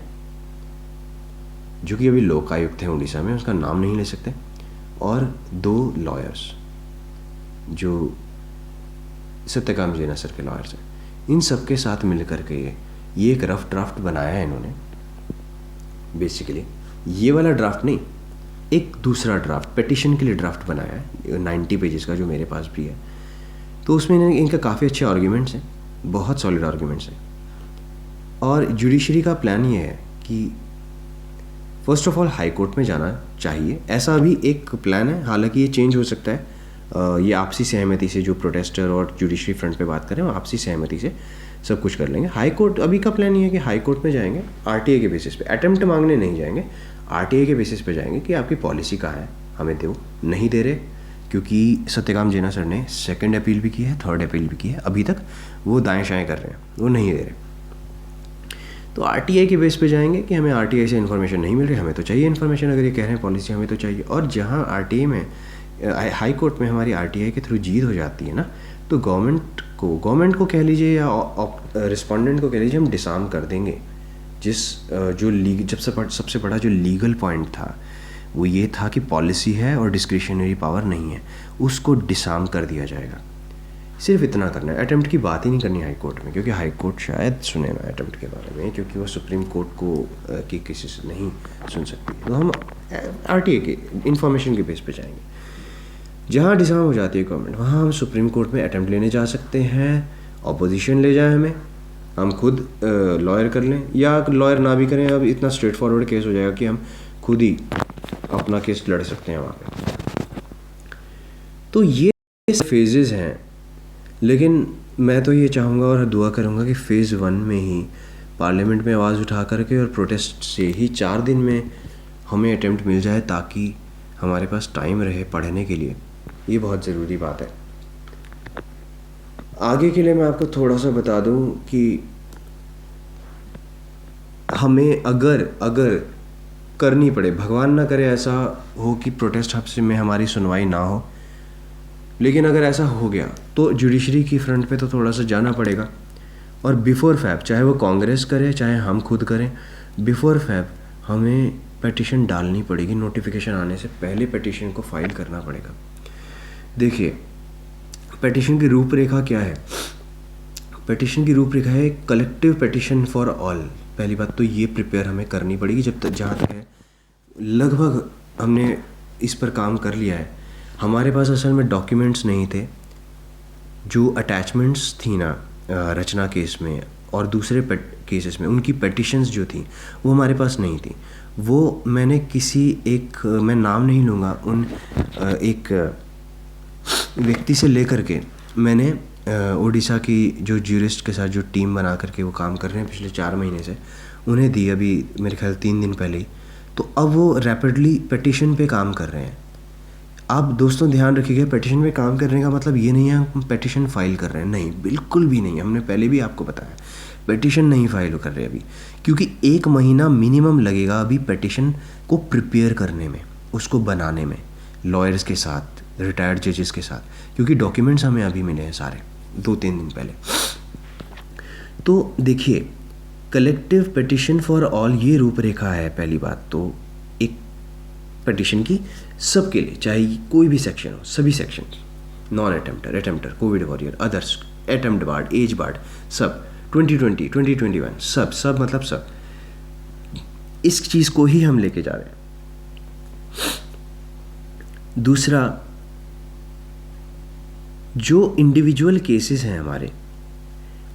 जो कि अभी लोकायुक्त हैं उड़ीसा में, उसका नाम नहीं ले सकते, और 2 लॉयर्स जो सत्यकाम जेना सर के लॉयर्स हैं, इन सब के साथ मिल करके ये एक रफ ड्राफ्ट बनाया है इन्होंने। बेसिकली ये वाला ड्राफ्ट नहीं, एक दूसरा ड्राफ्ट पिटिशन के लिए ड्राफ्ट बनाया है 90 पेजेस का, जो मेरे पास भी है। तो उसमें इनका काफ़ी अच्छे आर्ग्यूमेंट्स हैं, बहुत सॉलिड आर्ग्यूमेंट्स हैं। और जुडिशरी का प्लान ये है कि first of all high court में जाना चाहिए, ऐसा भी एक प्लान है। हालांकि ये चेंज हो सकता है, ये आपसी सहमति से, जो प्रोटेस्टर और जुडिशरी फ्रंट पे बात करें, वो आपसी सहमति से सब कुछ कर लेंगे। हाई कोर्ट अभी का प्लान ये है कि हाई कोर्ट में जाएंगे आरटीए के बेसिस पे, अटेम्प्ट मांगने नहीं जाएंगे, आरटीए के बेसिस पे जाएंगे कि आपकी पॉलिसी कहाँ है, हमें दो। नहीं दे रहे, क्योंकि सत्यकाम जेना सर ने 2nd अपील भी की है, 3rd अपील भी की है, अभी तक वो दाएं शाएं कर रहे हैं, वो नहीं दे रहे। तो आरटीआई के बेस पे जाएंगे कि हमें आरटीआई से इन्फॉर्मेशन नहीं मिल रही, हमें तो चाहिए इन्फॉर्मेशन। अगर ये कह रहे हैं पॉलिसी हमें तो चाहिए, और जहाँ आरटीआई में, हाई कोर्ट में हमारी आरटीआई के थ्रू जीत हो जाती है ना, तो गवर्नमेंट को कह लीजिए या रिस्पोंडेंट को कह लीजिए, हम डिसार्म कर देंगे। सबसे बड़ा जो लीगल पॉइंट था वो ये था कि पॉलिसी है और डिस्क्रिशनरी पावर नहीं है, उसको डिसार्म कर दिया जाएगा। सिर्फ इतना करना है, अटेम्प्ट की बात ही नहीं करनी हाई कोर्ट में, क्योंकि हाई कोर्ट शायद सुने ना अटेम्प्ट के बारे में, क्योंकि वो सुप्रीम कोर्ट को की केसेस नहीं सुन सकती। तो हम आरटीए के इंफॉर्मेशन के बेस पे जाएंगे। जहाँ डिसार्म हो जाती है गवर्नमेंट, वहाँ हम सुप्रीम कोर्ट में अटेम्प्ट लेने जा सकते हैं। ऑपोजिशन ले जाए हमें, हम खुद लॉयर कर लें, या लॉयर ना भी करें। अब इतना स्ट्रेट फॉरवर्ड केस हो जाएगा कि हम खुद ही अपना केस लड़ सकते हैं वहाँ पे। तो ये फेजेस हैं, लेकिन मैं तो ये चाहूँगा और दुआ करूँगा कि फ़ेज़ 1 में ही पार्लियामेंट में आवाज़ उठा करके और प्रोटेस्ट से ही 4 दिन में हमें अटेम्प्ट मिल जाए, ताकि हमारे पास टाइम रहे पढ़ने के लिए ये बहुत ज़रूरी बात है। आगे के लिए मैं आपको थोड़ा सा बता दूं कि हमें अगर करनी पड़े, भगवान ना करे ऐसा हो कि प्रोटेस्ट हफ्ते में हमारी सुनवाई ना हो, लेकिन अगर ऐसा हो गया तो जुडिशरी की फ्रंट पे तो थोड़ा सा जाना पड़ेगा। और बिफोर फैब, चाहे वो कांग्रेस करे चाहे हम खुद करें, बिफोर फैब हमें पिटीशन डालनी पड़ेगी। नोटिफिकेशन आने से पहले पिटीशन को फाइल करना पड़ेगा। देखिए पिटीशन की रूपरेखा क्या है। पिटीशन की रूपरेखा है कलेक्टिव पिटीशन फॉर ऑल। पहली बात तो ये प्रिपेयर हमें करनी पड़ेगी। जब तक जहाँ तक है लगभग हमने इस पर काम कर लिया है। हमारे पास असल में डॉक्यूमेंट्स नहीं थे, जो अटैचमेंट्स थी ना रचना केस में और दूसरे केसेस में, उनकी पिटीशंस जो थी वो हमारे पास नहीं थी। वो मैंने मैं नाम नहीं लूँगा, एक व्यक्ति से लेकर के मैंने उड़ीसा की जो ज्यूरिस्ट के साथ जो टीम बना करके वो काम कर रहे हैं पिछले 4 महीने से, उन्हें दी अभी मेरे ख्याल 3 दिन पहले ही। तो अब वो रैपिडली पिटीशन पे काम कर रहे हैं। आप दोस्तों ध्यान रखिएगा, पिटीशन पे काम करने का मतलब ये नहीं है हम पिटीशन फाइल कर रहे हैं, नहीं, बिल्कुल भी नहीं। हमने पहले भी आपको बताया पिटीशन नहीं फाइल कर रहे अभी, क्योंकि 1 महीना मिनिमम लगेगा अभी पिटीशन को प्रिपेयर करने में, उसको बनाने में, लॉयर्स के साथ, रिटायर्ड जजेस के साथ, क्योंकि डॉक्यूमेंट्स हमें अभी मिले हैं सारे 2-3 दिन पहले। तो देखिए कलेक्टिव पिटीशन फॉर ऑल ये रूपरेखा है। पहली बात तो एक पिटीशन की सबके लिए, चाहे कोई भी सेक्शन हो, सभी section, non attempter, Covid warrior, others, attempt barred, age barred, सब 2020, 2021, सब मतलब सब, इस चीज़ को ही हम लेके जा रहे हैं। दूसरा, जो इंडिविजुअल केसेस हैं हमारे,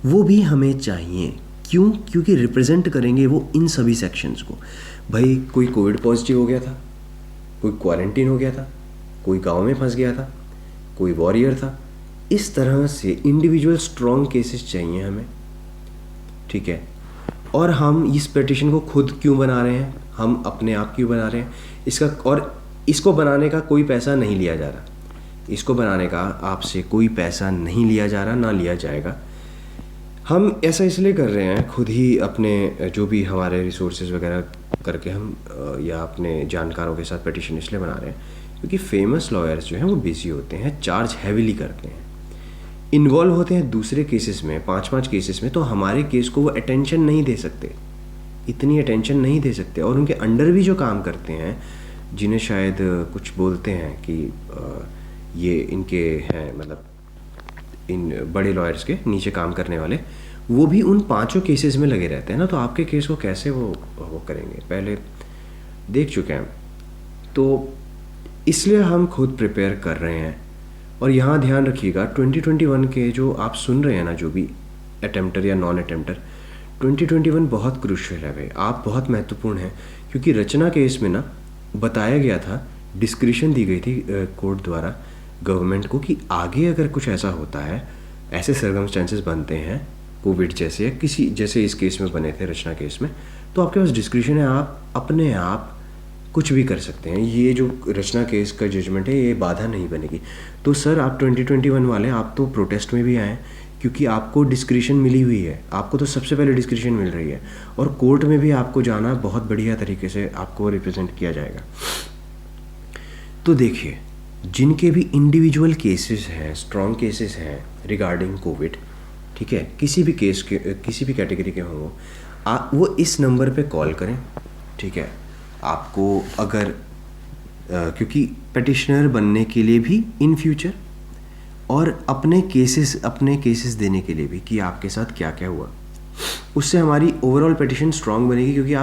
वो भी हमें चाहिए। क्यों? क्योंकि रिप्रेजेंट करेंगे वो इन सभी सेक्शंस को। भाई कोई कोविड पॉजिटिव हो गया था, कोई क्वारंटीन हो गया था, कोई गांव में फंस गया था, कोई वॉरियर था, इस तरह से इंडिविजुअल स्ट्रॉन्ग केसेस चाहिए हमें, ठीक है। और हम इस पिटीशन को खुद क्यों बना रहे हैं, हम अपने आप क्यों बना रहे हैं इसका, और इसको बनाने का कोई पैसा नहीं लिया जा रहा, इसको बनाने का आपसे कोई पैसा नहीं लिया जा रहा, ना लिया जाएगा। हम ऐसा इसलिए कर रहे हैं, खुद ही अपने जो भी हमारे रिसोर्सेज वगैरह करके हम या अपने जानकारों के साथ पिटीशन इसलिए बना रहे हैं क्योंकि फेमस लॉयर्स जो हैं वो बिजी होते हैं, चार्ज हैविली करते हैं, इन्वॉल्व होते हैं दूसरे केसेस में, 5-5 केसेस में। तो हमारे केस को वो अटेंशन नहीं दे सकते, इतनी अटेंशन नहीं दे सकते। और उनके अंडर भी जो काम करते हैं, जिन्हें शायद कुछ बोलते हैं कि ये इनके हैं, मतलब इन बड़े लॉयर्स के नीचे काम करने वाले, वो भी उन 5 केसेस में लगे रहते हैं ना। तो आपके केस को कैसे वो करेंगे, पहले देख चुके हैं। तो इसलिए हम खुद प्रिपेयर कर रहे हैं। और यहाँ ध्यान रखिएगा 2021 के जो आप सुन रहे हैं ना, जो भी अटेम्प्टर या नॉन अटेम्प्टर, 2021 बहुत क्रूशियल है भाई, आप बहुत महत्वपूर्ण हैं। क्योंकि रचना केस में ना बताया गया था, डिस्क्रिशन दी गई थी कोर्ट द्वारा गवर्नमेंट को कि आगे अगर कुछ ऐसा होता है, ऐसे सर्कमस्टेंसेस बनते हैं कोविड जैसे, किसी जैसे इस केस में बने थे रचना केस में, तो आपके पास डिस्क्रिशन है, आप अपने आप कुछ भी कर सकते हैं। ये जो रचना केस का जजमेंट है ये बाधा नहीं बनेगी। तो सर आप 2021 वाले, आप तो प्रोटेस्ट में भी आए क्योंकि आपको डिस्क्रिशन मिली हुई है, आपको तो सबसे पहले डिस्क्रिशन मिल रही है, और कोर्ट में भी आपको जाना बहुत बढ़िया तरीके से आपको रिप्रेजेंट किया जाएगा। तो देखिए जिनके भी इंडिविजुअल केसेस हैं, स्ट्रॉन्ग केसेस हैं रिगार्डिंग कोविड, ठीक है, किसी भी केस के, किसी भी कैटेगरी के हों, वो इस नंबर पे कॉल करें, ठीक है। आपको अगर क्योंकि पिटिशनर बनने के लिए भी इन फ्यूचर, और अपने केसेस देने के लिए भी कि आपके साथ क्या क्या हुआ, उससे हमारी ओवरऑल पिटिशन स्ट्रांग बनेगी। क्योंकि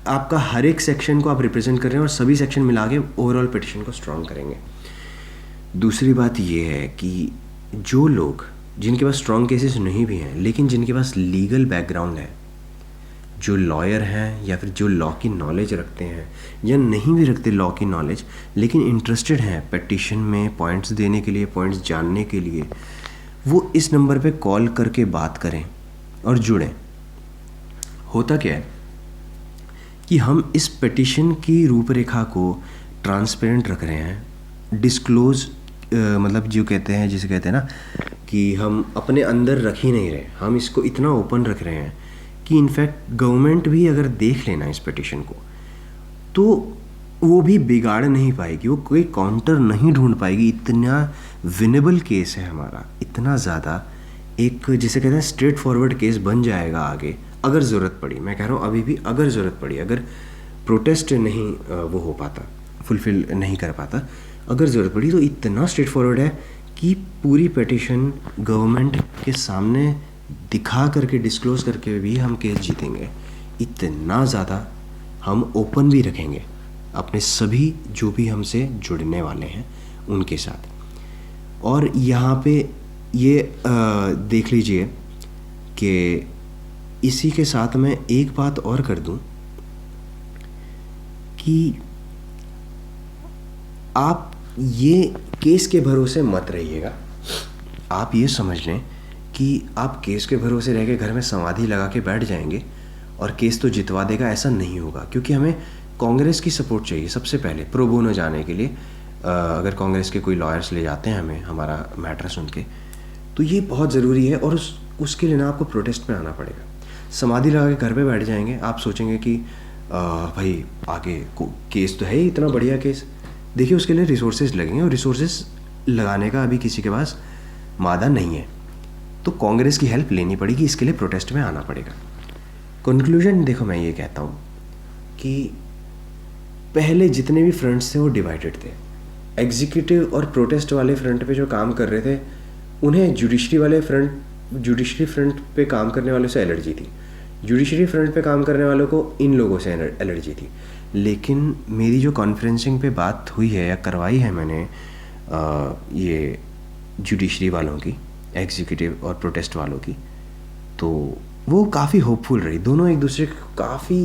आपका हर एक सेक्शन को आप रिप्रेजेंट कर रहे हैं और सभी सेक्शन मिला के ओवरऑल पिटिशन को स्ट्रांग करेंगे। दूसरी बात ये है कि जो लोग जिनके पास स्ट्रांग केसेस नहीं भी हैं, लेकिन जिनके पास लीगल बैकग्राउंड है, जो लॉयर हैं या फिर जो लॉ की नॉलेज रखते हैं या नहीं भी रखते लॉ की नॉलेज, लेकिन इंटरेस्टेड हैं पिटीशन में पॉइंट्स देने के लिए, पॉइंट्स जानने के लिए, वो इस नंबर पे कॉल करके बात करें और जुड़ें। होता क्या है कि हम इस पिटीशन की रूपरेखा को ट्रांसपेरेंट रख रहे हैं, डिस्क्लोज़ मतलब जो कहते हैं, जिसे कहते हैं ना कि हम अपने अंदर रख ही नहीं रहे, हम इसको इतना ओपन रख रहे हैं कि इनफैक्ट गवर्नमेंट भी अगर देख लेना इस पिटिशन को तो वो भी बिगाड़ नहीं पाएगी, वो कोई काउंटर नहीं ढूंढ पाएगी। इतना विनेबल केस है हमारा, इतना ज़्यादा एक जिसे कहते हैं स्ट्रेट फॉरवर्ड केस बन जाएगा आगे, अगर ज़रूरत पड़ी। मैं कह रहा हूँ अभी भी अगर ज़रूरत पड़ी, अगर प्रोटेस्ट नहीं वो हो पाता, फुलफ़िल नहीं कर पाता, अगर ज़रूरत पड़ी तो इतना स्ट्रेट फॉरवर्ड है कि पूरी पिटिशन गवर्नमेंट के सामने दिखा करके, डिस्क्लोज़ करके भी हम केस जीतेंगे। इतना ज़्यादा हम ओपन भी रखेंगे अपने सभी जो भी हमसे जुड़ने वाले हैं उनके साथ। और यहाँ पे ये देख लीजिए कि इसी के साथ मैं एक बात और कर दूं कि आप ये केस के भरोसे मत रहिएगा। आप ये समझ लें कि आप केस के भरोसे रह के घर में समाधि लगा के बैठ जाएंगे और केस तो जितवा देगा, ऐसा नहीं होगा। क्योंकि हमें कांग्रेस की सपोर्ट चाहिए सबसे पहले प्रो बोनो जाने के लिए। अगर कांग्रेस के कोई लॉयर्स ले जाते हैं हमें हमारा मैटर सुन के, तो ये बहुत ज़रूरी है। और उसके लिए ना आपको प्रोटेस्ट में आना पड़ेगा। समाधि लगा के घर पे बैठ जाएंगे, आप सोचेंगे कि भाई आगे केस तो है ही इतना बढ़िया केस। देखिए उसके लिए रिसोर्सेज लगेंगे और रिसोर्सेज लगाने का अभी किसी के पास मादा नहीं है, तो कांग्रेस की हेल्प लेनी पड़ेगी। इसके लिए प्रोटेस्ट में आना पड़ेगा। कंक्लूजन देखो, मैं ये कहता हूँ कि पहले जितने भी फ्रंट्स थे वो डिवाइडेड थे। एग्जीक्यूटिव और प्रोटेस्ट वाले फ्रंट पे जो काम कर रहे थे उन्हें जुडिशरी फ्रंट पे काम करने वालों से एलर्जी थी, जुडिशरी फ्रंट पे काम करने वालों को इन लोगों से एलर्जी थी। लेकिन मेरी जो कॉन्फ्रेंसिंग पे बात हुई है या करवाई है मैंने ये जुडिशरी वालों की, एग्जीक्यूटिव और प्रोटेस्ट वालों की, तो वो काफ़ी होपफुल रही। दोनों एक दूसरे को काफ़ी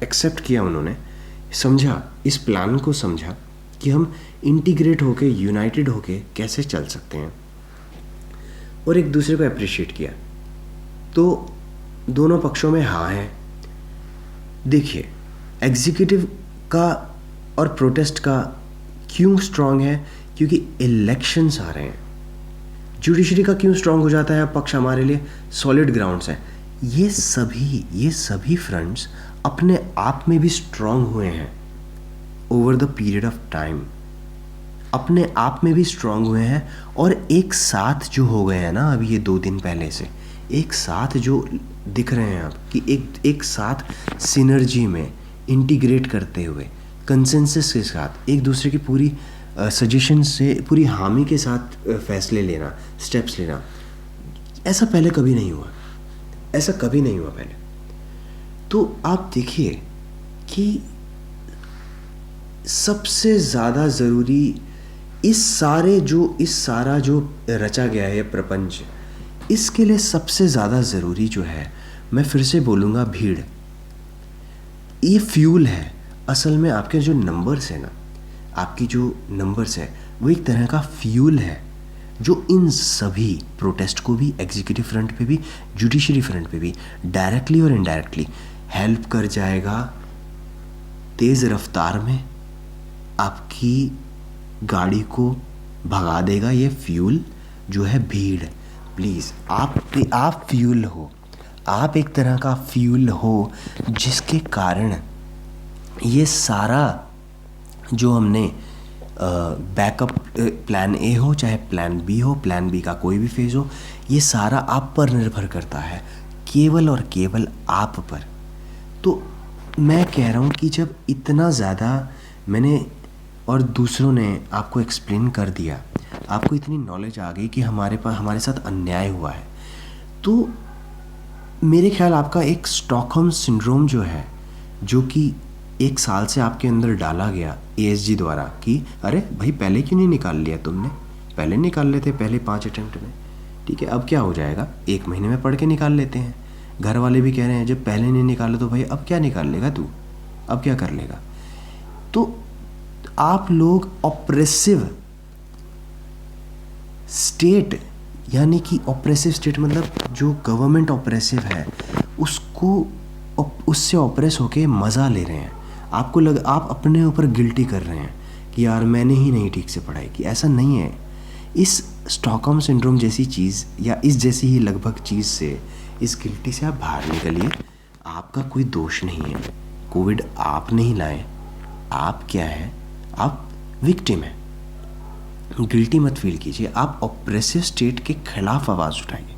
एक्सेप्ट किया, उन्होंने समझा, इस प्लान को समझा कि हम इंटीग्रेट होके, यूनाइटेड होके कैसे चल सकते हैं, और एक दूसरे को अप्रिशिएट किया। तो दोनों पक्षों में हाँ है। देखिए एग्जीक्यूटिव का और प्रोटेस्ट का क्यों स्ट्रांग है, क्योंकि इलेक्शंस आ रहे हैं। जुडिशरी का क्यों स्ट्रांग हो जाता है पक्ष, हमारे लिए सॉलिड ग्राउंड्स हैं। ये सभी फ्रंट्स अपने आप में भी स्ट्रांग हुए हैं over the period of time, अपने आप में भी स्ट्रांग हुए हैं। और एक साथ जो हो गए हैं ना अभी ये 2 दिन पहले से, एक साथ जो दिख रहे हैं आप कि एक साथ सिनर्जी में इंटीग्रेट करते हुए, कंसेंसस के साथ, एक दूसरे की पूरी सजेशन से, पूरी हामी के साथ फैसले लेना, स्टेप्स लेना, ऐसा पहले कभी नहीं हुआ, ऐसा कभी नहीं हुआ पहले। तो आप देखिए कि सबसे ज़्यादा ज़रूरी इस सारा जो रचा गया है प्रपंच, इसके लिए सबसे ज़्यादा ज़रूरी जो है, मैं फिर से बोलूँगा, भीड़। ये फ्यूल है असल में। आपके जो नंबर्स है ना, आपकी जो नंबर्स है वो एक तरह का फ्यूल है जो इन सभी प्रोटेस्ट को भी, एग्जीक्यूटिव फ्रंट पे भी, जुडिशरी फ्रंट पे भी डायरेक्टली और इनडायरेक्टली हेल्प कर जाएगा तेज़ रफ्तार में आपकी गाड़ी को भगा देगा। ये फ्यूल जो है भीड़। प्लीज़ आप फ्यूल हो, आप एक तरह का फ्यूल हो जिसके कारण ये सारा जो हमने बैकअप प्लान ए हो चाहे प्लान बी हो, प्लान बी का कोई भी फेज़ हो, ये सारा आप पर निर्भर करता है, केवल और केवल आप पर। तो मैं कह रहा हूँ कि जब इतना ज़्यादा मैंने और दूसरों ने आपको एक्सप्लेन कर दिया, आपको इतनी नॉलेज आ गई कि हमारे साथ अन्याय हुआ है, तो मेरे ख्याल आपका एक स्टॉकहोम सिंड्रोम जो है, जो कि 1 साल से आपके अंदर डाला गया ASG द्वारा कि अरे भाई पहले क्यों नहीं निकाल लिया तुमने, पहले निकाल लेते, पहले 5 अटेम्प्ट में, ठीक है, अब क्या हो जाएगा, 1 महीने में पढ़ के निकाल लेते हैं। घर वाले भी कह रहे हैं जब पहले नहीं निकाला तो भाई अब क्या निकाल लेगा तू, अब क्या कर लेगा। तो आप लोग ऑप्रेसिव स्टेट, यानी कि ऑप्रेसिव स्टेट मतलब जो गवर्नमेंट ऑप्रेसिव है उससे ऑप्रेस होके मज़ा ले रहे हैं। आप अपने ऊपर गिल्टी कर रहे हैं कि यार मैंने ही नहीं ठीक से पढ़ाई की। ऐसा नहीं है। इस स्टॉकहोम सिंड्रोम जैसी चीज़ या इस जैसी ही लगभग चीज़ से, इस गिल्टी से आप बाहर निकलिए। आपका कोई दोष नहीं है, कोविड आप नहीं लाए। आप क्या है, आप विक्टिम हैं। गिल्टी मत फील कीजिए। आप ऑप्रेसिव स्टेट के खिलाफ आवाज़ उठाइए।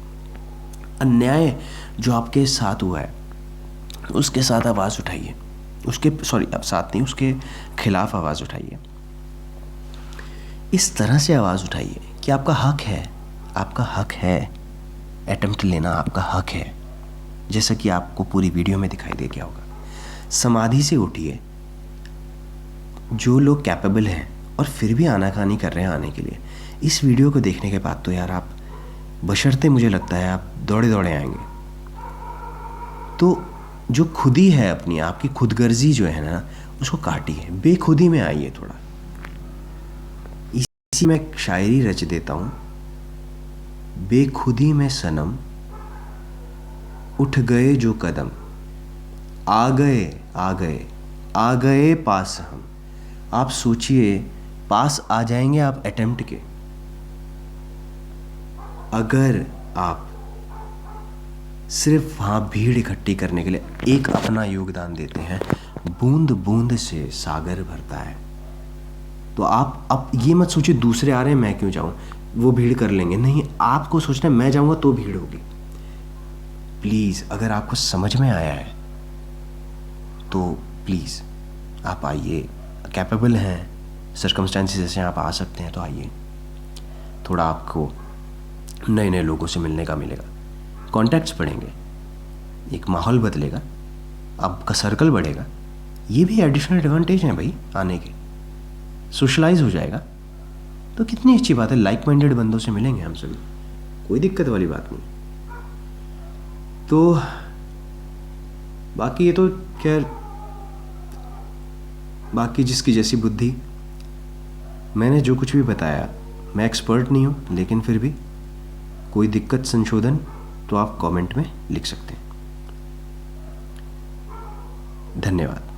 अन्याय जो आपके साथ हुआ है उसके साथ आवाज़ उठाइए, उसके साथ नहीं, उसके खिलाफ आवाज़ उठाइए। इस तरह से आवाज़ उठाइए कि आपका हक है, आपका हक है, अटेम्प्ट लेना आपका हक है, जैसा कि आपको पूरी वीडियो में दिखाई दे गया होगा। समाधि से उठिए। जो लोग कैपेबल हैं और फिर भी आनाकानी कर रहे हैं आने के लिए, इस वीडियो को देखने के बाद तो यार आप बशर्ते, मुझे लगता है आप दौड़े दौड़े आएंगे। तो जो खुदी है अपनी, आपकी खुदगर्जी जो है ना, उसको काटिए, बेखुदी में आइए थोड़ा। इसी में एक शायरी रच देता हूँ। बेखुदी में सनम उठ गए जो कदम, आ गए आ गए आ गए पास हम। आप सोचिए, पास आ जाएंगे आप अटेम्प्ट के, अगर आप सिर्फ वहाँ भीड़ इकट्ठी करने के लिए एक अपना योगदान देते हैं। बूंद बूंद से सागर भरता है। तो आप अब ये मत सोचिए दूसरे आ रहे हैं मैं क्यों जाऊँ, वो भीड़ कर लेंगे। नहीं, आपको सोचना है मैं जाऊँगा तो भीड़ होगी। प्लीज़, अगर आपको समझ में आया है तो प्लीज़ आप आइए। कैपेबल हैं, सर्कमस्टेंसेस ऐसे आप आ सकते हैं तो आइए। थोड़ा आपको नए नए लोगों से मिलने का मिलेगा, कॉन्टैक्ट्स बढ़ेंगे, एक माहौल बदलेगा, आपका सर्कल बढ़ेगा। ये भी एडिशनल एडवांटेज हैं भाई आने के। सोशलाइज हो जाएगा तो कितनी अच्छी बात है। लाइक माइंडेड बंदों से मिलेंगे हम सभी, कोई दिक्कत वाली बात नहीं। तो बाकी ये तो खैर, बाकी जिसकी जैसी बुद्धि। मैंने जो कुछ भी बताया, मैं एक्सपर्ट नहीं हूँ, लेकिन फिर भी कोई दिक्कत, संशोधन तो आप कमेंट में लिख सकते हैं। धन्यवाद।